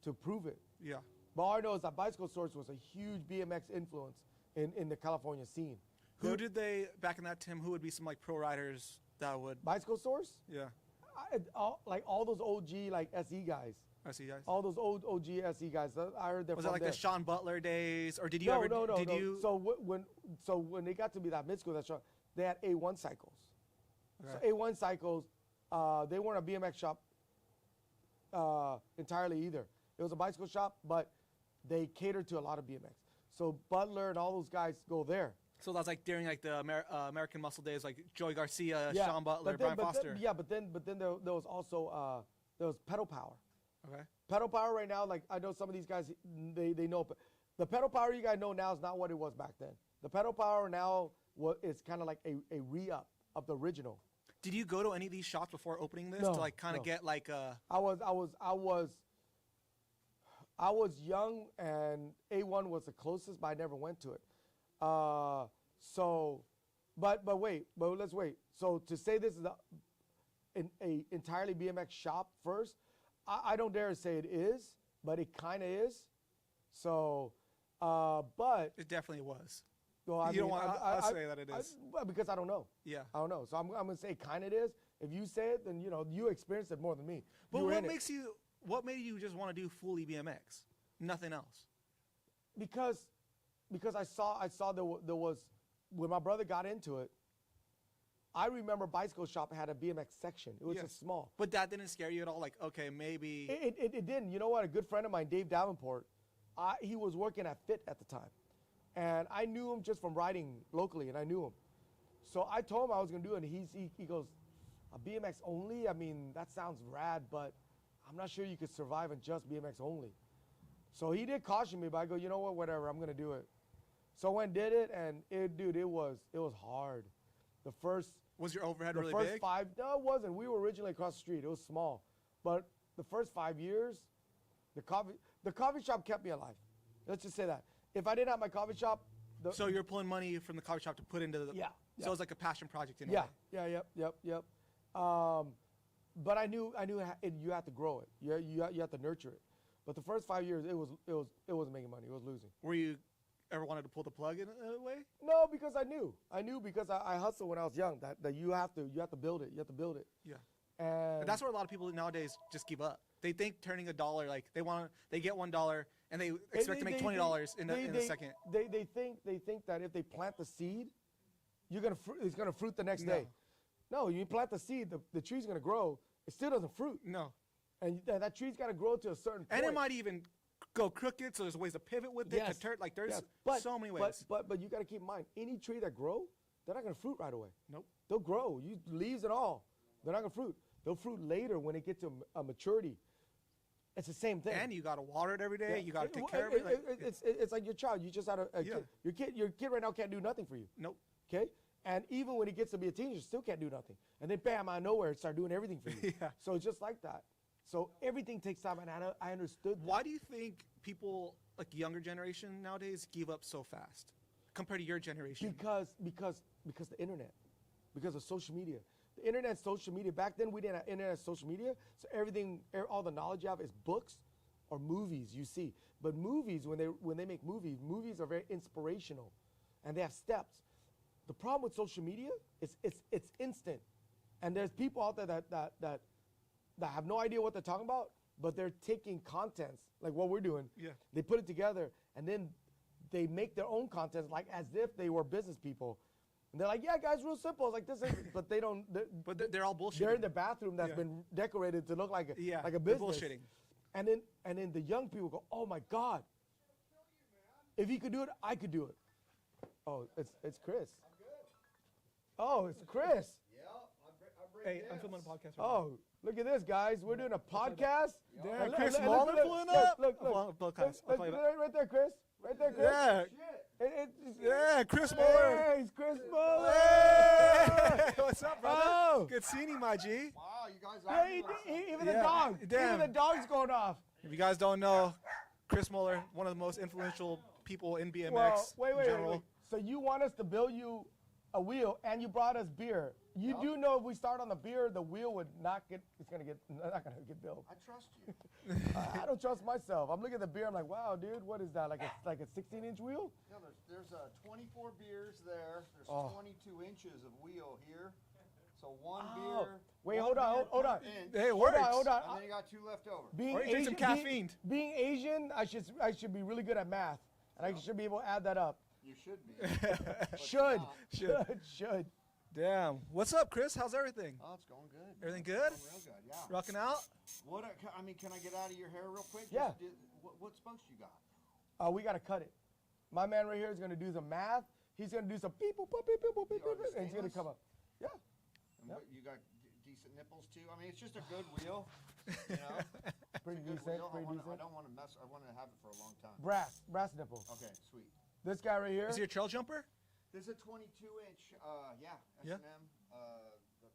to prove it. Yeah. But all I know is that Bicycle Source was a huge BMX influence in the California scene. Who did they, back in that time, who would be some like pro riders that would? Bicycle Source? Yeah. All those OG like SE guys. SE guys? All those old OG SE guys. I heard they're Was from it like there. the Sean Butler days, or did you No. You? So when they got to be that mid school, they had A1 cycles. Okay. So A1 cycles, they weren't a BMX shop entirely either. It was a bicycle shop, but they catered to a lot of BMX. So Butler and all those guys go there. So that's like during like the American Muscle days, like Joey Garcia, Sean Butler, Brian Foster. But then there was also there was Pedal Power. Okay. Pedal Power right now, like I know some of these guys, they know. But the Pedal Power you guys know now is not what it was back then. The Pedal Power now is kind of like a re-up of the original. Did you go to any of these shops before opening this to like kind of get like a? I was young, and A1 was the closest, but I never went to it. But let's wait. So to say this is a entirely BMX shop first, I don't dare say it is, but it kind of is. So, but it definitely was. Well, you don't want to say that it is. Because I don't know. Yeah. I don't know. So I'm going to say kind of it is. If you say it, then, you experienced it more than me. But what made you just want to do fully BMX? Nothing else? Because I saw there was, when my brother got into it, I remember Bicycle Shop had a BMX section. It was just small. But that didn't scare you at all? Like, okay, maybe. It didn't. You know what? A good friend of mine, Dave Davenport, he was working at Fit at the time. And I knew him just from riding locally, and I knew him. So I told him I was going to do it, and he goes, a BMX only? I mean, that sounds rad, but I'm not sure you could survive on just BMX only. So he did caution me, but I go, you know what, whatever, I'm going to do it. So I went and did it, and it was hard. Was your overhead really big? No, it wasn't. We were originally across the street. It was small. But the first 5 years, the coffee shop kept me alive. Let's just say that. If I didn't have my coffee shop. So you're pulling money from the coffee shop to put into the. Yeah. So it was like a passion project in a way. Yeah, yep. But I knew you had to grow it. You had to nurture it. But the first 5 years, it wasn't making money. It was losing. Were you ever wanted to pull the plug in a way? No, because I knew. I knew because I hustled when I was young that you have to build it. You have to build it. Yeah. And that's where a lot of people nowadays just give up. They think turning $1, like they get $1 and they expect to make $20 in a second. They think that if they plant the seed, it's gonna fruit the next day. No, you plant the seed, the tree's gonna grow. It still doesn't fruit. No. And that tree's got to grow to a certain point. And it might even go crooked, so there's ways to pivot with it, to turn. Like there's so many ways. But you got to keep in mind, any tree that grow, they're not going to fruit right away. Nope. They'll grow, leaves and all. They're not going to fruit. They'll fruit later when it gets to a maturity. It's the same thing. And you got to water it every day. You got to take care of it. It's like your child. You just had a kid. Your kid right now can't do nothing for you. Nope. Okay? And even when he gets to be a teenager, still can't do nothing. And then bam, out of nowhere, it starts doing everything for you. Yeah. So it's just like that. So everything takes time, and I understood that. Why do you think people like younger generation nowadays give up so fast compared to your generation? Because the internet, because of social media. The internet, social media. Back then we didn't have internet, social media. So everything, all the knowledge you have is books or movies you see. But movies, when they make movies, movies are very inspirational, and they have steps. The problem with social media is it's instant, and there's people out there that have no idea what they're talking about, but they're taking contents like what we're doing. Yeah. They put it together, and then they make their own contents like as if they were business people. And they're like, yeah, guys, real simple. It's like this, but they don't. But they're all bullshitting. They're in the bathroom that's Yeah. been decorated to look like a Yeah, like a they're business. bullshitting. And then the young people go, oh my God, if he could do it, I could do it. Oh, it's Chris. Oh, it's Chris. Hey, I'm filming a podcast. Right Oh, look at this, guys. We're doing a podcast. now. And Chris look, Muller look, pulling look, up. Look, Podcast. I'll play that. right there, Chris. Right there, Chris. Yeah. Yeah, Chris Muller. Hey, it's Chris Muller. Hey, what's up, brother? Oh. Good seeing you, my G. Wow, you guys are Hey, even Yeah, the dog. damn. Even the dog's going off. If you guys don't know, Chris Muller, one of the most influential people in BMX Well, in wait. general. So you want us to build you a wheel, and you brought us beer. You do know if we start on the beer, the wheel would not get. It's not gonna get built. I trust you. I don't trust myself. I'm looking at the beer. I'm like, wow, dude, what is that? Like a 16-inch wheel? No, there's 24 beers there. There's Oh. 22 inches of wheel here. So one Oh. beer. Wait, one hold on, beer hold on. per inch, Hey, it Hold works. on, hold on. And then you got 2 left over. Being Or you drink some caffeine. Being Asian, I should be really good at math, and I should be able to add that up. You should be. but Should, you're not. should. Damn. What's up, Chris? How's everything? Oh, it's going good. Everything good? Going real good, yeah. Rocking out? What? I mean, can I get out of your hair real quick? Yeah. What spokes you got? We gotta cut it. My man right here is gonna do some math. He's gonna do some beep boop boop beep boop boop beep Are boop, they and he's gonna stainless? come up. Yeah. And Yep. you got decent nipples too. I mean, it's just a good wheel. You know, Pretty good decent. wheel. Pretty I decent. don't want to mess. I want to have it for a long time. Brass nipples. Okay, sweet. This guy right here. Is he a trail jumper? This is a 22-inch, Yeah. S&M.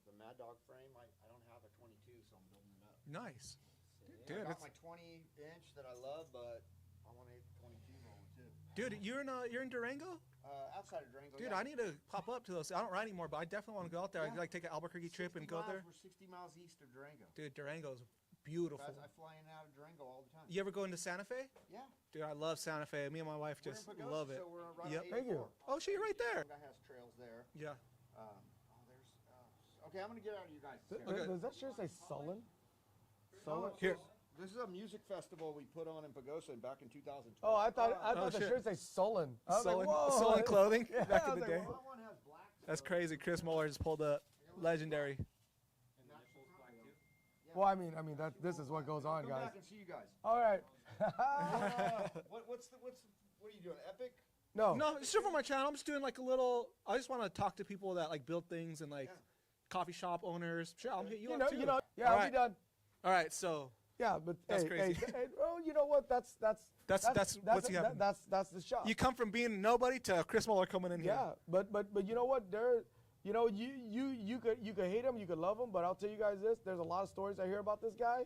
The Mad Dog frame. I don't have a 22, so I'm building it up. Nice. I Dude, got it's, my 20-inch that I love, but I want a 22 roll too. dude, you're in Durango? Outside of Durango. Dude, yeah. I need to pop up to those. I don't ride anymore, but I definitely want to go out there. Yeah. I'd like take an Albuquerque trip and 60 go miles, there. We're 60 miles east of Durango. Dude, Durango's beautiful. Guys, I fly in and out of Durango all the time. You ever go into Santa Fe? Yeah. Dude, I love Santa Fe. Me and my wife We're in just Pagosa, love it. So we're right Yep. on Thank you. 84. Oh, shit, you're right there. That has trails there. Yeah. Okay, I'm gonna get out of you guys. Okay. Does that shirt say sullen? Sullen? Here. This is a music festival we put on in Pagosa back in 2012. Oh, I thought the shit. shirt say sullen. I was Sullen, like, whoa. sullen clothing Yeah, back I in the was day. like, Well, that one has black. That's crazy. Chris Muller just pulled up. Legendary. Well, I mean this is what goes on, Come guys. back and see you guys. All right. What are you doing? Epic? No. No, it's just for my channel. I'm just doing like a little. I just want to talk to people that like build things and like Yeah. coffee shop owners. Sure, I'll hit you, You up know, too. yeah, All I'll right. be done. All right, so Yeah, but That's hey, crazy. Hey, oh, you know what? That's what's he having. that's the shop. you come from being nobody to Chris Muller coming in here. Yeah, but you know what? You could hate him, you could love him, but I'll tell you guys this: there's a lot of stories I hear about this guy,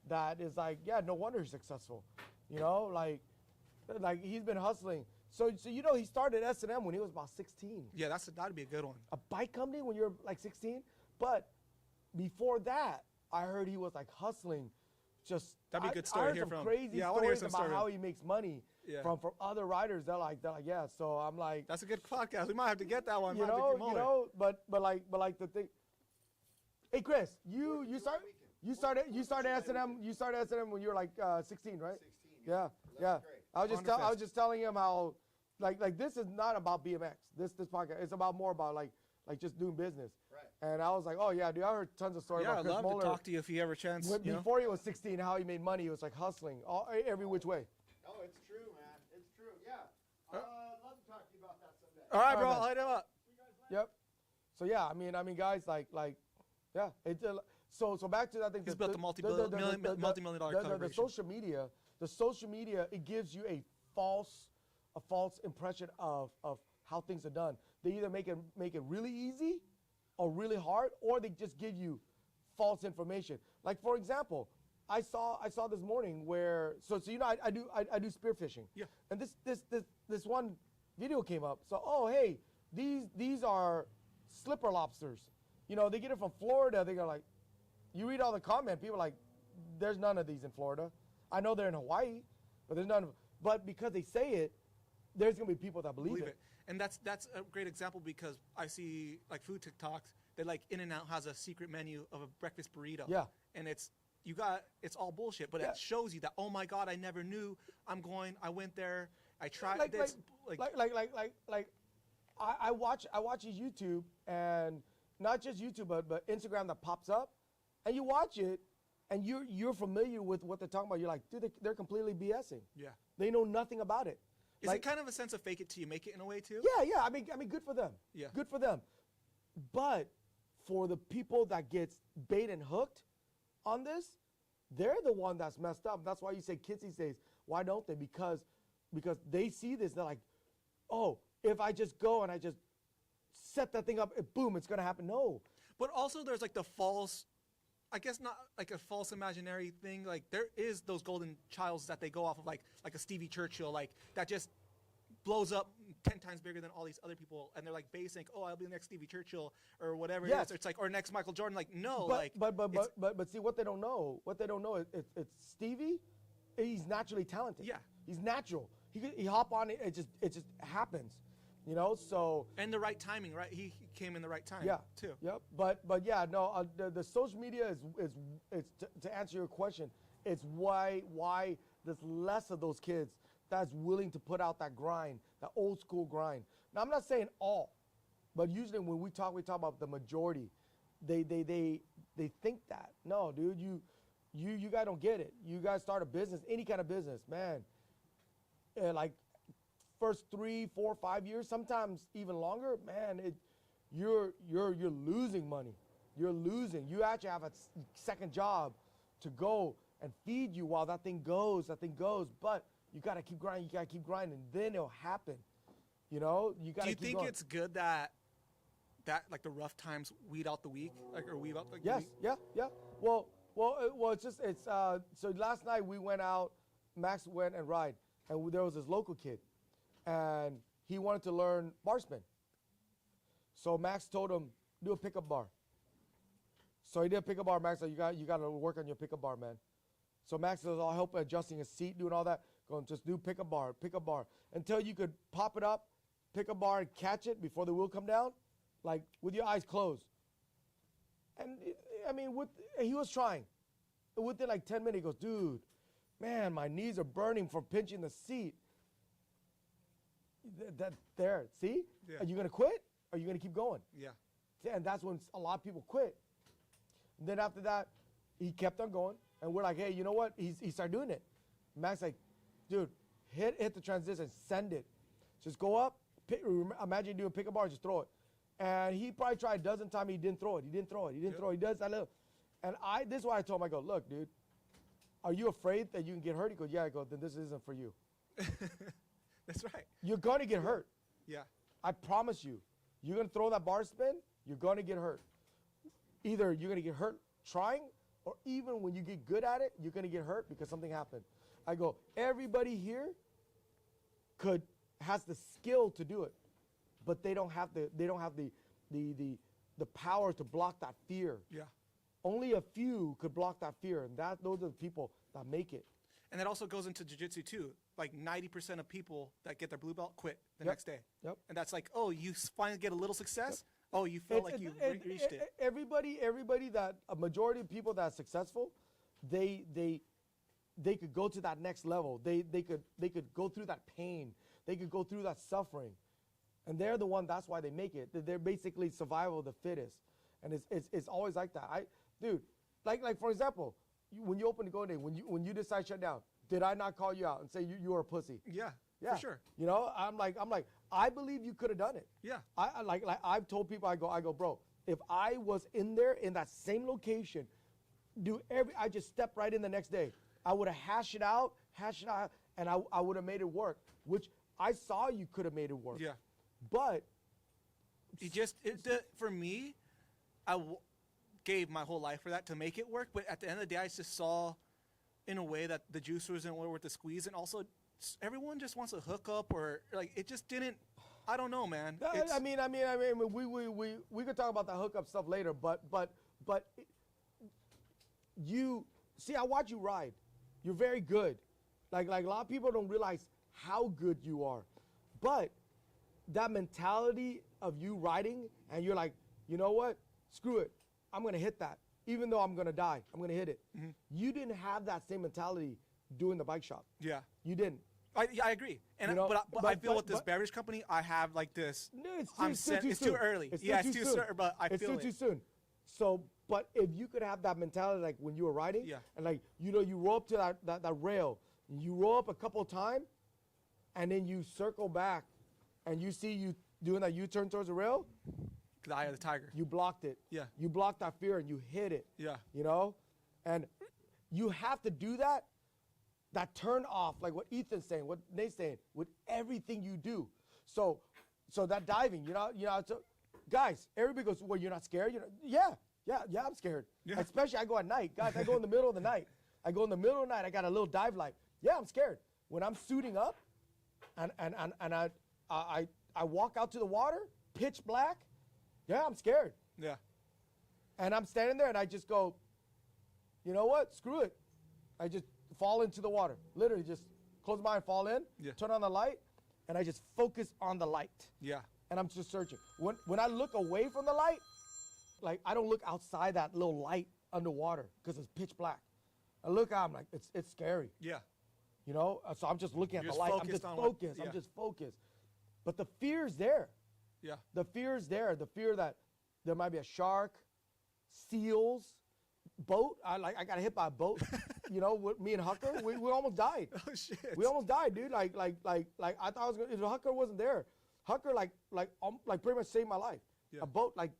that is like, yeah, no wonder he's successful. You know, like he's been hustling. So he started S&M when he was about 16. Yeah, that'd be a good one. A bike company when you're like 16, but before that, I heard he was like hustling. Just That'd be a good story I to heard hear some from. crazy Yeah, I wanna hear stories some about story. how he makes money Yeah. from other riders. They're like yeah. So I'm like, That's a good podcast. We might have to get that one. you know, but like the thing. Hey Chris, you started S&M when you were like 16, right? 16. Yeah, 11th yeah. grade. I was just telling him how like this is not about BMX. This podcast, it's about more about like just doing business. Right. And I was like, oh yeah, dude, I heard tons of stories Yeah, about I'd Chris love Muller. to talk to you if you ever chance. You know? Before he was 16, how he made money, he was like hustling every which way. Oh, it's true, man. It's true. Yeah. I'd love to talk to you about that someday. All right, bro. All right, I'll hit him up. Yep. So yeah, I mean, guys, like, yeah. It's so back to that thing. He's built a multi-million dollar the social media, it gives you a false impression of how things are done. They either make it really easy, or really hard, or they just give you false information. Like for example, I saw this morning where so you know I do spearfishing. Yeah. And this one video came up. So hey, these are slipper lobsters. You know, they get it from Florida. They go like, you read all the comment, people are like, there's none of these in Florida. I know they're in Hawaii, but there's none. But because they say it, there's gonna be people that believe it. And that's a great example because I see like food TikToks that like In-N-Out has a secret menu of a breakfast burrito. Yeah. And it's all bullshit, but it shows you that, oh my God, I never knew. I went there, I tried. I watch his YouTube, and not just YouTube, but Instagram that pops up, and you watch it, and you're familiar with what they're talking about. You're like, dude, they're completely BSing. Yeah. They know nothing about it. Is it kind of a sense of fake it till you make it in a way too? Yeah. I mean, good for them. Yeah. Good for them. But for the people that gets bait and hooked on this, they're the one that's messed up. That's why you say kids these days, why don't they? Because they see this, they're like, oh, if I just go and I just set that thing up, boom, it's gonna happen. No. But also there's like the false, I guess not like a false imaginary thing. Like there is those golden childs that they go off of, like a Stevie Churchill, like that just blows up 10 times bigger than all these other people, and they're like basing, oh, I'll be the next Stevie Churchill or whatever. Yes. It's like, or next Michael Jordan. Like no, but see what they don't know. What they don't know is it's Stevie. He's naturally talented. Yeah. He's natural. He hop on it. It just happens. You know, so and the right timing, right? He came in the right time. Yeah, too. Yep. But yeah, no. The social media is to answer your question. It's why there's less of those kids that's willing to put out that grind, that old school grind. Now I'm not saying all, but usually when we talk about the majority. They think that. No, dude, you guys don't get it. You guys start a business, any kind of business, man. Like first 3, 4, 5 years, sometimes even longer, man, you're losing money. You're losing. You actually have a second job to go and feed you while that thing goes. But you gotta keep grinding. Then it'll happen. You know, you gotta. Do you keep think going. it's good that like the rough times weed out the weak, like or weed out the Yes. weak? Yeah. Well. So last night we went out. Max went and ride, and there was this local kid, and he wanted to learn bar spin. So Max told him, do a pickup bar. So he did a pickup bar. Max said, you got to work on your pickup bar, man. So Max says, I'll help adjusting his seat, doing all that. Going, just do pickup bar, until you could pop it up, pick a bar and catch it before the wheel come down, like with your eyes closed. And I mean, he was trying. Within like 10 minutes, he goes, dude, man, my knees are burning from pinching the seat. There, see? Yeah. Are you gonna quit? Or are you gonna keep going? Yeah. And that's when a lot of people quit. And then after that, he kept on going, and we're like, hey, you know what? He started doing it. Max like, dude, hit the transition, send it. Just go up, imagine doing pick a bar, just throw it. And he probably tried a dozen times, he didn't throw it. He does that little. And this is what I told him, I go, look, dude, are you afraid that you can get hurt? He goes, yeah. I go, then this isn't for you. That's right. You're going to get hurt. Yeah. I promise you. You're going to throw that bar spin, you're going to get hurt. Either you're going to get hurt trying, or even when you get good at it, you're going to get hurt because something happened. I go, everybody here has the skill to do it, but they don't have the power to block that fear. Yeah. Only a few could block that fear, and those are the people that make it. And that also goes into jiu-jitsu too. Like 90% of people that get their blue belt quit the next day. Yep. And that's like, oh, you finally get a little success. Yep. Oh, you feel like you reached it. Everybody that a majority of people that are successful, they could go to that next level. They could go through that pain. They could go through that suffering, and they're the one. That's why they make it. They're basically survival of the fittest, and it's always like that. Dude, like for example, when you open the Go Day, when you decide to shut down, did I not call you out and say you were a pussy? Yeah, for sure. You know, I'm like, I believe you could have done it. Yeah. I've told people, I go, bro, if I was in there in that same location, I just stepped right in the next day. I would have hashed it out, and I would have made it work, which I saw you could have made it work. Yeah. But for me, gave my whole life for that to make it work. But at the end of the day, I just saw in a way that the juicer isn't worth the squeeze, and also everyone just wants to hook up, or like it just didn't. I don't know, man. I mean, we could talk about the hookup stuff later, but you see, I watch you ride. You're very good. Like a lot of people don't realize how good you are, but that mentality of you riding, and you're like, you know what? Screw it. I'm gonna hit that, even though I'm gonna die. I'm gonna hit it. Mm-hmm. You didn't have that same mentality doing the bike shop. Yeah, you didn't. I agree, and you know, but I feel with this beverage company, I have like this. No, it's too early. It's too soon. But I feel it's still too soon. So, but if you could have that mentality, like when you were riding, and like you roll up to that rail, and you roll up a couple of times, and then you circle back, and you see you doing that U-turn towards the rail. The eye of the tiger. You blocked it. Yeah. You blocked that fear and you hit it. Yeah. You know, and you have to do that. That turn off, like what Ethan's saying, what Nate's saying, with everything you do. So that diving, so guys, everybody goes, well, you're not scared? Yeah, I'm scared. Yeah. Especially I go at night. Guys, I go in the middle of the night. I got a little dive light. Yeah, I'm scared. When I'm suiting up and I walk out to the water, pitch black, yeah, I'm scared. Yeah. And I'm standing there and I just go, you know what? Screw it. I just fall into the water. Literally just close my eye and fall in, turn on the light, and I just focus on the light. Yeah. And I'm just searching. When I look away from the light, like I don't look outside that little light underwater because it's pitch black. I look out, I'm like, it's scary. Yeah. You know? So I'm just looking at the light. I'm just focused. I'm just focused. But the fear's there. Yeah. The fear's there. The fear that there might be a shark, seals, boat. I got hit by a boat. With me and Hucker, we almost died. Oh shit. We almost died, dude. Like I thought I was gonna. If Hucker wasn't there, Hucker like pretty much saved my life. Yeah. A boat like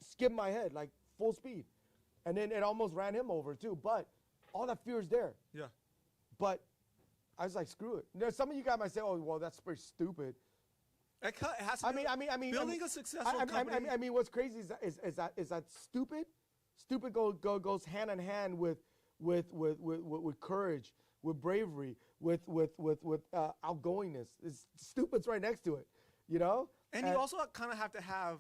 skimmed my head like full speed, and then it almost ran him over too. But all that fear is there. Yeah. But I was like, screw it. Some of you guys might say, oh, well, that's pretty stupid. It has to building a successful company. I mean, what's crazy is that stupid goes hand in hand with courage, with bravery, with outgoingness. Stupid's right next to it, And you also kind of have to have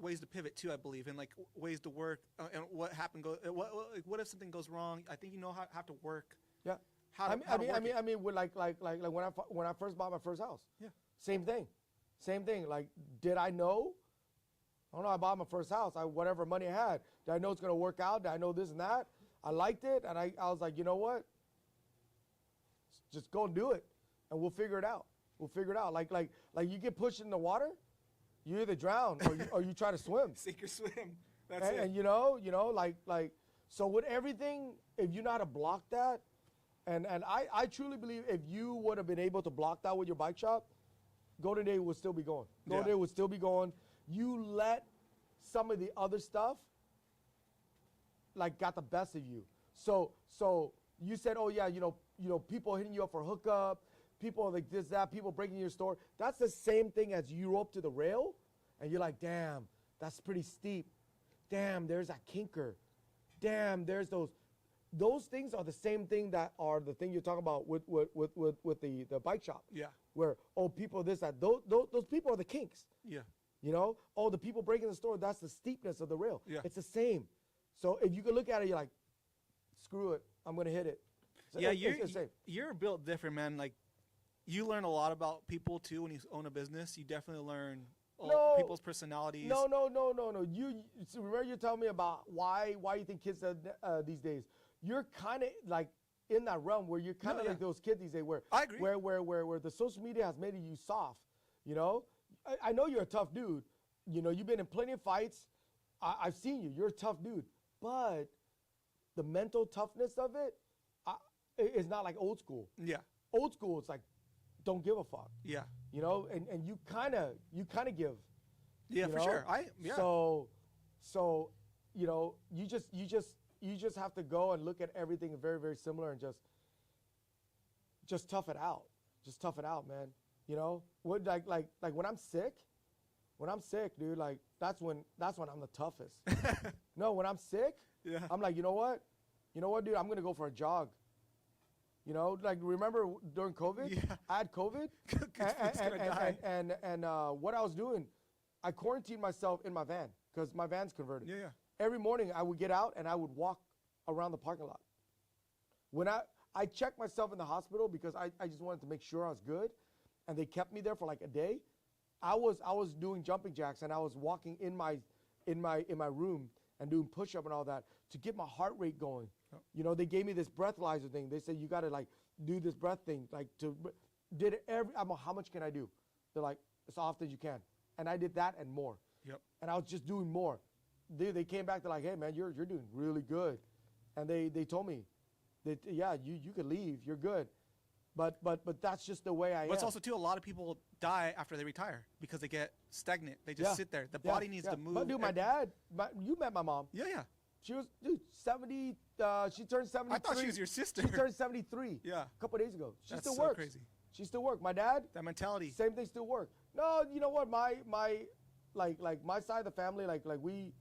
ways to pivot too, I believe, and like ways to work. And what happened? What if something goes wrong? I think have to work. Yeah. I mean, when when I first bought my first house. Yeah. Same thing. Like, did I know? I don't know. I bought my first house. Whatever money I had, did I know it's gonna work out? Did I know this and that? I liked it, and I was like, you know what? Just go and do it, and we'll figure it out. Like you get pushed in the water, you either drown or you try to swim. Sink or swim. That's it. And so with everything, if you know how to block that, and I truly believe if you would have been able to block that with your bike shop, Golden Day would still be going. Golden Day would still be going. You let some of the other stuff got the best of you. So you said, oh yeah, people hitting you up for hookup, people like this, that, people breaking your store. That's the same thing as you rope to the rail, and you're like, damn, that's pretty steep. Damn, there's that kinker. Damn, there's those. Those things are the same thing that are the thing you're talking about with the bike shop. Yeah. Where people this that those people are the kinks. Yeah. The people breaking the store, that's the steepness of the rail. Yeah. It's the same. So if you can look at it, you're like, screw it, I'm gonna hit it. So yeah, you're built different, man. Like, you learn a lot about people too when you own a business. You definitely learn people's personalities. No. You remember you telling me about why you think kids these days. You're kind of like in that realm where you're kind of like those kids these days where I agree. Where the social media has made you soft. I know you're a tough dude. You've been in plenty of fights. I've seen you. You're a tough dude. But the mental toughness of it is not like old school. Yeah. Old school, it's like, don't give a fuck. Yeah. And you kind of give. Yeah, for sure. So you just have to go and look at everything very, very similar and just tough it out. Just tough it out, man. What like when I'm sick, dude, like that's when I'm the toughest. No, when I'm sick, I'm like, you know what, dude, I'm gonna go for a jog. You know, like remember during COVID? Yeah. I had COVID, and what I was doing, I quarantined myself in my van because my van's converted. Yeah, yeah. Every morning I would get out and I would walk around the parking lot. When I checked myself in the hospital because I just wanted to make sure I was good, and they kept me there for like a day. I was doing jumping jacks and I was walking in my room and doing push-up and all that to get my heart rate going. Oh. You know, they gave me this breathalyzer thing. They said you got to like do this breath thing, like did it I'm like, how much can I do? They're like, as often as you can. And I did that and more. Yep. And I was just doing more. They came back, they're like, hey man, you're doing really good. And they told me that yeah, you could leave, you're good. But that's just the way I am. But it's also too, a lot of people die after they retire because they get stagnant. They just sit there. The body needs to move. But dude, my dad, you met my mom. Yeah, yeah. She was, dude, 70, she turned 73. I thought she was your sister. She turned 73 Yeah. a couple of days ago. She That's still so works. crazy. She still works. My dad, That mentality. same thing, still work. No, you know what? My like my side of the family, like we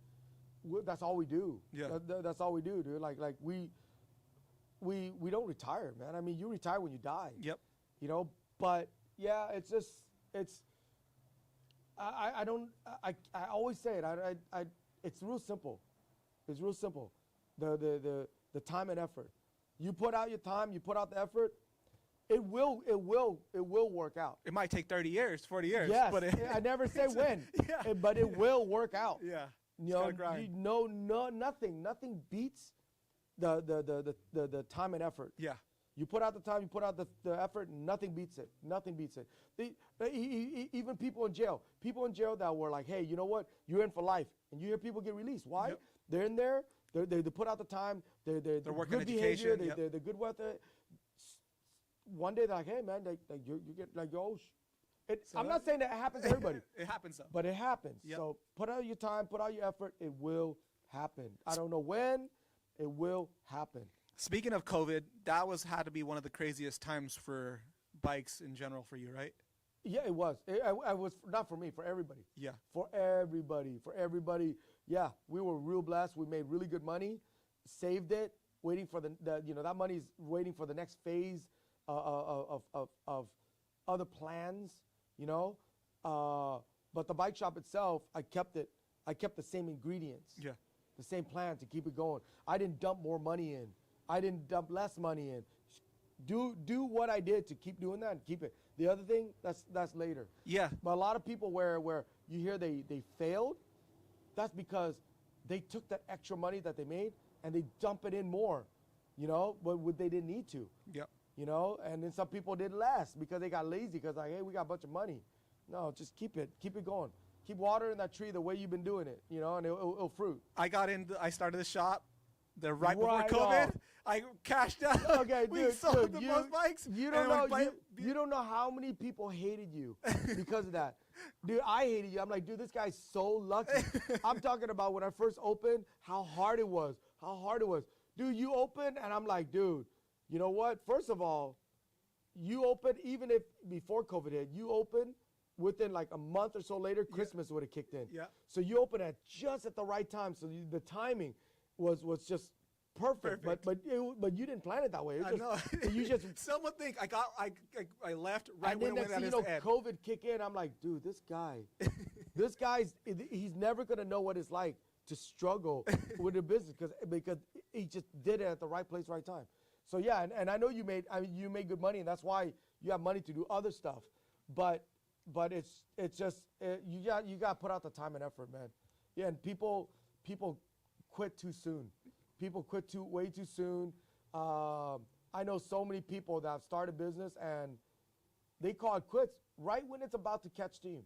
that's all we do. Yeah. That's all we do, dude. Like we don't retire, man. I mean, you retire when you die. Yep. You know, but yeah, it's just I always say it. It's real simple. It's real simple. The time and effort. You put out your time, you put out the effort, it will work out. It might take 30 years, 40 years. Yes, But I never say when. Yeah. But it will work out. Yeah. You know, nothing beats the time and effort. Yeah. You put out the time, you put out the effort, nothing beats it. Nothing beats it. Even people in jail that were like, hey, you know what? You're in for life. And you hear people get released. Why? Yep. They're in there. They put out the time. They're working good behavior. education. Yep. They're good with it. One day they're like, hey, man, you get like, oh, I'm not saying that it happens to everybody. It happens though. But it happens. Yep. So put out your time, put out your effort. It will happen. I don't know when. It will happen. Speaking of COVID, that had to be one of the craziest times for bikes in general for you, right? Yeah, it was. I was not for me, for everybody. Yeah. For everybody. Yeah, we were real blessed. We made really good money, saved it, waiting for that money's waiting for the next phase of other plans, you know. But the bike shop itself, I kept the same ingredients. Yeah. The same plan to keep it going. I didn't dump more money in. I didn't dump less money in. Do what I did to keep doing that and keep it. The other thing, that's later. Yeah. But a lot of people where you hear they failed, that's because they took that extra money that they made and they dump it in more, you know, but they didn't need to. Yep. You know, and then some people did less because they got lazy because like, hey, we got a bunch of money. No, just keep it going. Keep watering that tree the way you've been doing it, you know, and it'll fruit. I started the shop right before Right COVID. off. I cashed out. Okay, we dude, sold the most bikes. You and don't we know. You don't know how many people hated you because of that, dude. I hated you. I'm like, dude, this guy's so lucky. I'm talking about when I first opened, how hard it was. Dude, you opened, and I'm like, dude, you know what? First of all, you opened even if before COVID hit, you opened. Within like a month or so later, Christmas would have kicked in. Yeah. So you open just at the right time. So the timing was just perfect. But you didn't plan it that way. I know. You just Someone think I left right and when then it next went thing at you his know, end. COVID kick in. I'm like, dude, this guy's he's never gonna know what it's like to struggle with a business because he just did it at the right place, right time. So yeah, and I know you made good money, and that's why you have money to do other stuff, but it's just you got to put out the time and effort, man. Yeah, and people quit too soon. People quit way too soon. I know so many people that have started business and they call it quits right when it's about to catch steam.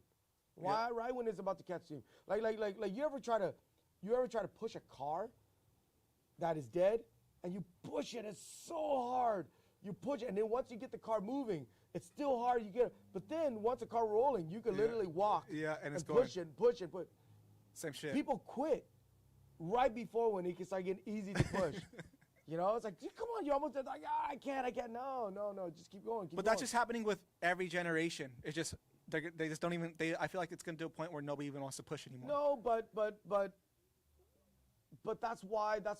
Why? Yeah. Right when it's about to catch steam. Like you ever try to push a car that is dead and you push it, it's so hard. You push it, and then once you get the car moving, it's still hard. You get it, but then once the car rolling, you can literally walk. Yeah, and it's push it. Same shit. People quit right before when it can start getting easy to push. You know, it's like, come on, you almost did. Like, I can't. No, just keep going. But that's just happening with every generation. It's just they just don't even. I feel like it's going to a point where nobody even wants to push anymore. No, but but that's why there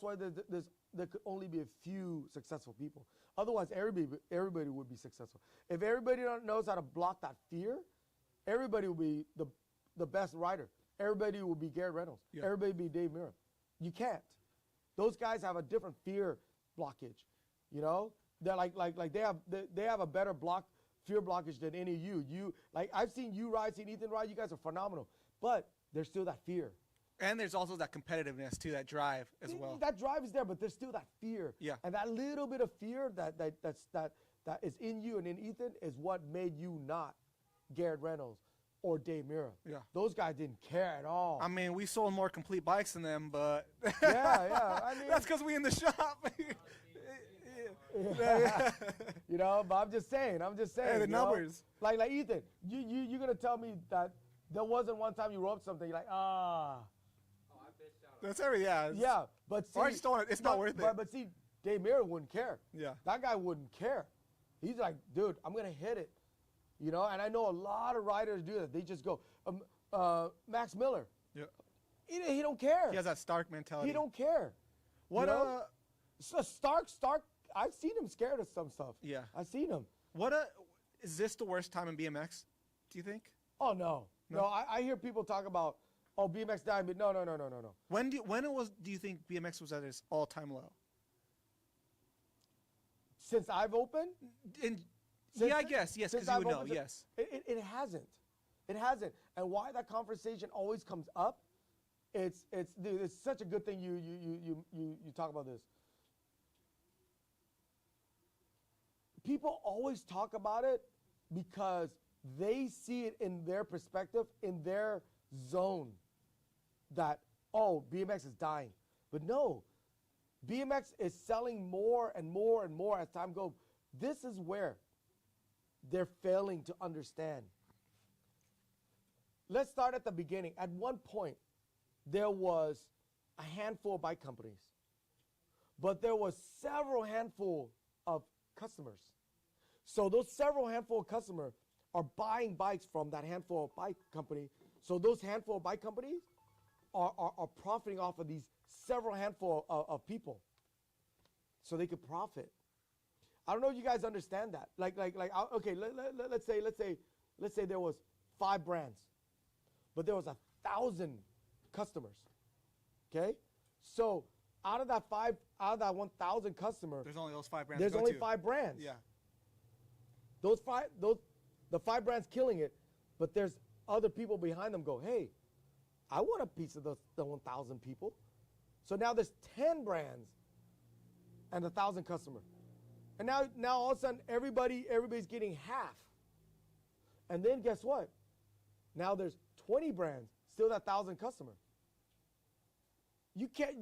could only be a few successful people. Otherwise, everybody would be successful. If everybody knows how to block that fear, everybody will be the best rider. Everybody will be Garrett Reynolds. Yeah. Everybody will be Dave Mirra. You can't. Those guys have a different fear blockage. You know, they're like they have a better fear blockage than any of you. You like I've seen you ride, seen Ethan ride. You guys are phenomenal, but there's still that fear. And there's also that competitiveness too, that drive as well. That drive is there, but there's still that fear. Yeah. And that little bit of fear that is in you and in Ethan is what made you not Garrett Reynolds or Dave Mirra. Yeah. Those guys didn't care at all. I mean, we sold more complete bikes than them, but yeah. I mean, that's because we in the shop. You know, but I'm just saying. Hey, the numbers. Know? Like Ethan, you're gonna tell me that there wasn't one time you wrote something. You're like, That's every Yeah, but see, or I just don't. It's not worth it. But see, Dave Mirra wouldn't care. Yeah. That guy wouldn't care. He's like, dude, I'm gonna hit it. You know, and I know a lot of riders do that. They just go. Max Miller. Yeah. He don't care. He has that Stark mentality. He don't care. What So Stark. I've seen him scared of some stuff. Yeah. I've seen him. Is this the worst time in BMX? Do you think? Oh no. I hear people talk about BMX dying, but no. When do you think BMX was at its all-time low? Since I've opened? I guess yes, because you would know. Yes. It hasn't. It hasn't. And why that conversation always comes up? It's such a good thing you talk about this. People always talk about it because they see it in their perspective, in their zone, that, BMX is dying. But no, BMX is selling more and more and more as time goes. This is where they're failing to understand. Let's start at the beginning. At one point, there was a handful of bike companies, but there was several handful of customers. So those several handful of customers are buying bikes from that handful of bike company. So those handful of bike companies are profiting off of these several handful of people, so they could profit. I don't know if you guys understand that. Okay, let's say there was 5 brands, but there was 1,000 customers. Okay, so out of that 1,000 customers, there's only those 5 brands. There's only 5 brands. Yeah. The 5 brands killing it, but there's other people behind them go, hey, I want a piece of the 1,000 people. So now there's 10 brands and 1,000 customers. And now all of a sudden everybody's getting half. And then guess what? Now there's 20 brands, still that 1,000 customers.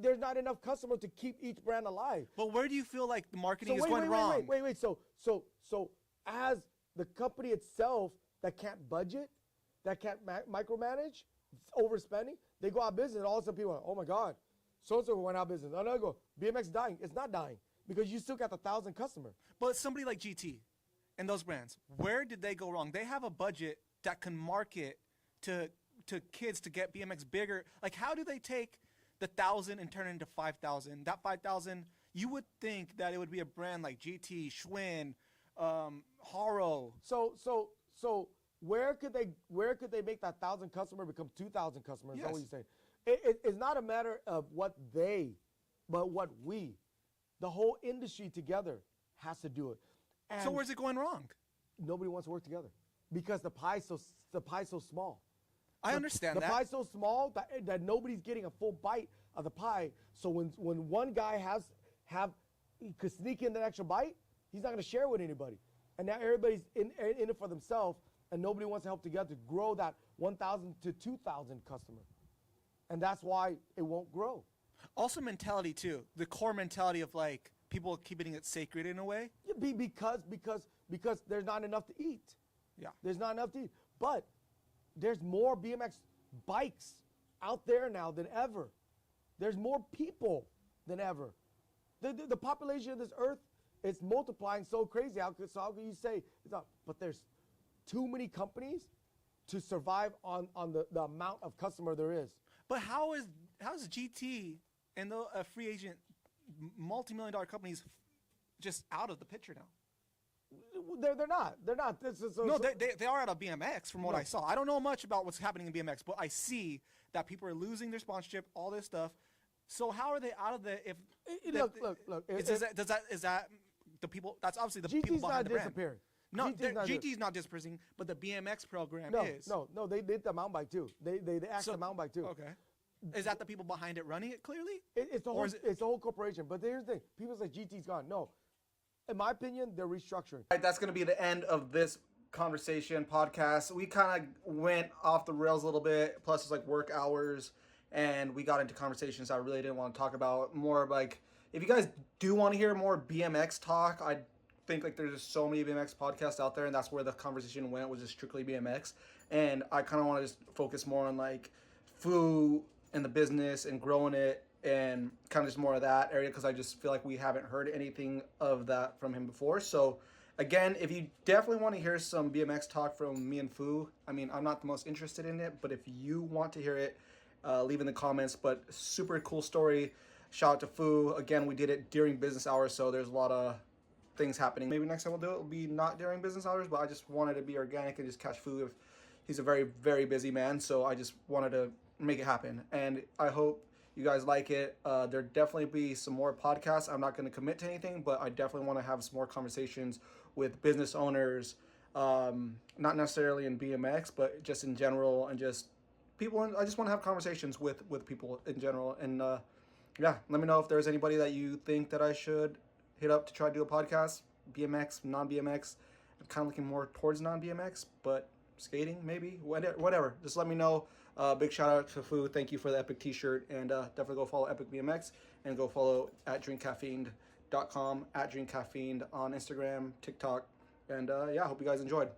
There's not enough customers to keep each brand alive. But where do you feel like the marketing is going wrong? Wait. So as the company itself that can't budget, that can't micromanage, overspending, they go out of business, and all of a sudden people are like, oh my God, so-and-so went out of business. Another go, BMX dying. It's not dying because you still got 1,000 customers. But somebody like GT and those brands, where did they go wrong? They have a budget that can market to kids to get BMX bigger. Like, how do they take the 1,000 and turn it into 5,000? That 5,000, you would think that it would be a brand like GT, Schwinn, Haro. So where could they make that 1,000 customer become 2,000 customers? Yes. Is that what you're saying? It's not a matter of what but what we, the whole industry together, has to do it. And so where's it going wrong? Nobody wants to work together because the pie's so small. I understand that. The pie's so small that nobody's getting a full bite of the pie. So when one guy could sneak in that extra bite, he's not going to share with anybody. And now everybody's in it for themselves, and nobody wants to help together to grow that 1,000 to 2,000 customer. And that's why it won't grow. Also mentality too. The core mentality of like people keeping it sacred in a way. Yeah, because there's not enough to eat. Yeah. There's not enough to eat. But there's more BMX bikes out there now than ever. There's more people than ever. The population of this earth is multiplying so crazy. So how can you say it's not? But there's too many companies to survive on the amount of customer there is. But how's GT and the free agent, multi-million-dollar companies just out of the picture now. They're not. They're not. This is No, they are out of BMX from what I saw. I don't know much about what's happening in BMX, but I see that people are losing their sponsorship, all this stuff. So how are they out of the? Look. Is that the people? That's obviously the people GT's behind not the brand. disappearing. No, GT's GT's not disappearing, but the BMX program is. No. They did the mountain bike too. They asked the mountain bike too. Okay. Is that the people behind it running it clearly? It's the whole corporation. But here's the thing: people say GT's gone. No, in my opinion, they're restructuring. All right, that's going to be the end of this conversation podcast. We kind of went off the rails a little bit. Plus, it's like work hours, and we got into conversations I really didn't want to talk about. More like, if you guys do want to hear more BMX talk, I think like there's just so many BMX podcasts out there, and that's where the conversation went, was just strictly BMX. And I kind of want to just focus more on like Phu and the business and growing it, and kind of just more of that area, because I just feel like we haven't heard anything of that from him before. So again, if you definitely want to hear some BMX talk from me and Phu, I mean, I'm not the most interested in it, but if you want to hear it, leave in the comments. But super cool story. Shout out to Phu. Again, we did it during business hours, so there's a lot of things happening. Maybe next time we'll do it will be not during business hours, but I just wanted to be organic and just catch Phu. If he's a very, very busy man, so I just wanted to make it happen. And I hope you guys like it. There definitely be some more podcasts. I'm not going to commit to anything, but I definitely want to have some more conversations with business owners, not necessarily in BMX, but just in general, and just people. I just want to have conversations with people in general. And yeah, let me know if there's anybody that you think that I should hit up to try to do a podcast. BMX, non-BMX. I'm kind of looking more towards non-BMX, but skating maybe, whatever. Just let me know. Big shout out to Phu. Thank you for the Epic t-shirt, and definitely go follow Epic BMX, and go follow at drinkcaffeined.com, at drinkcaffeined on Instagram, TikTok, and yeah, I hope you guys enjoyed.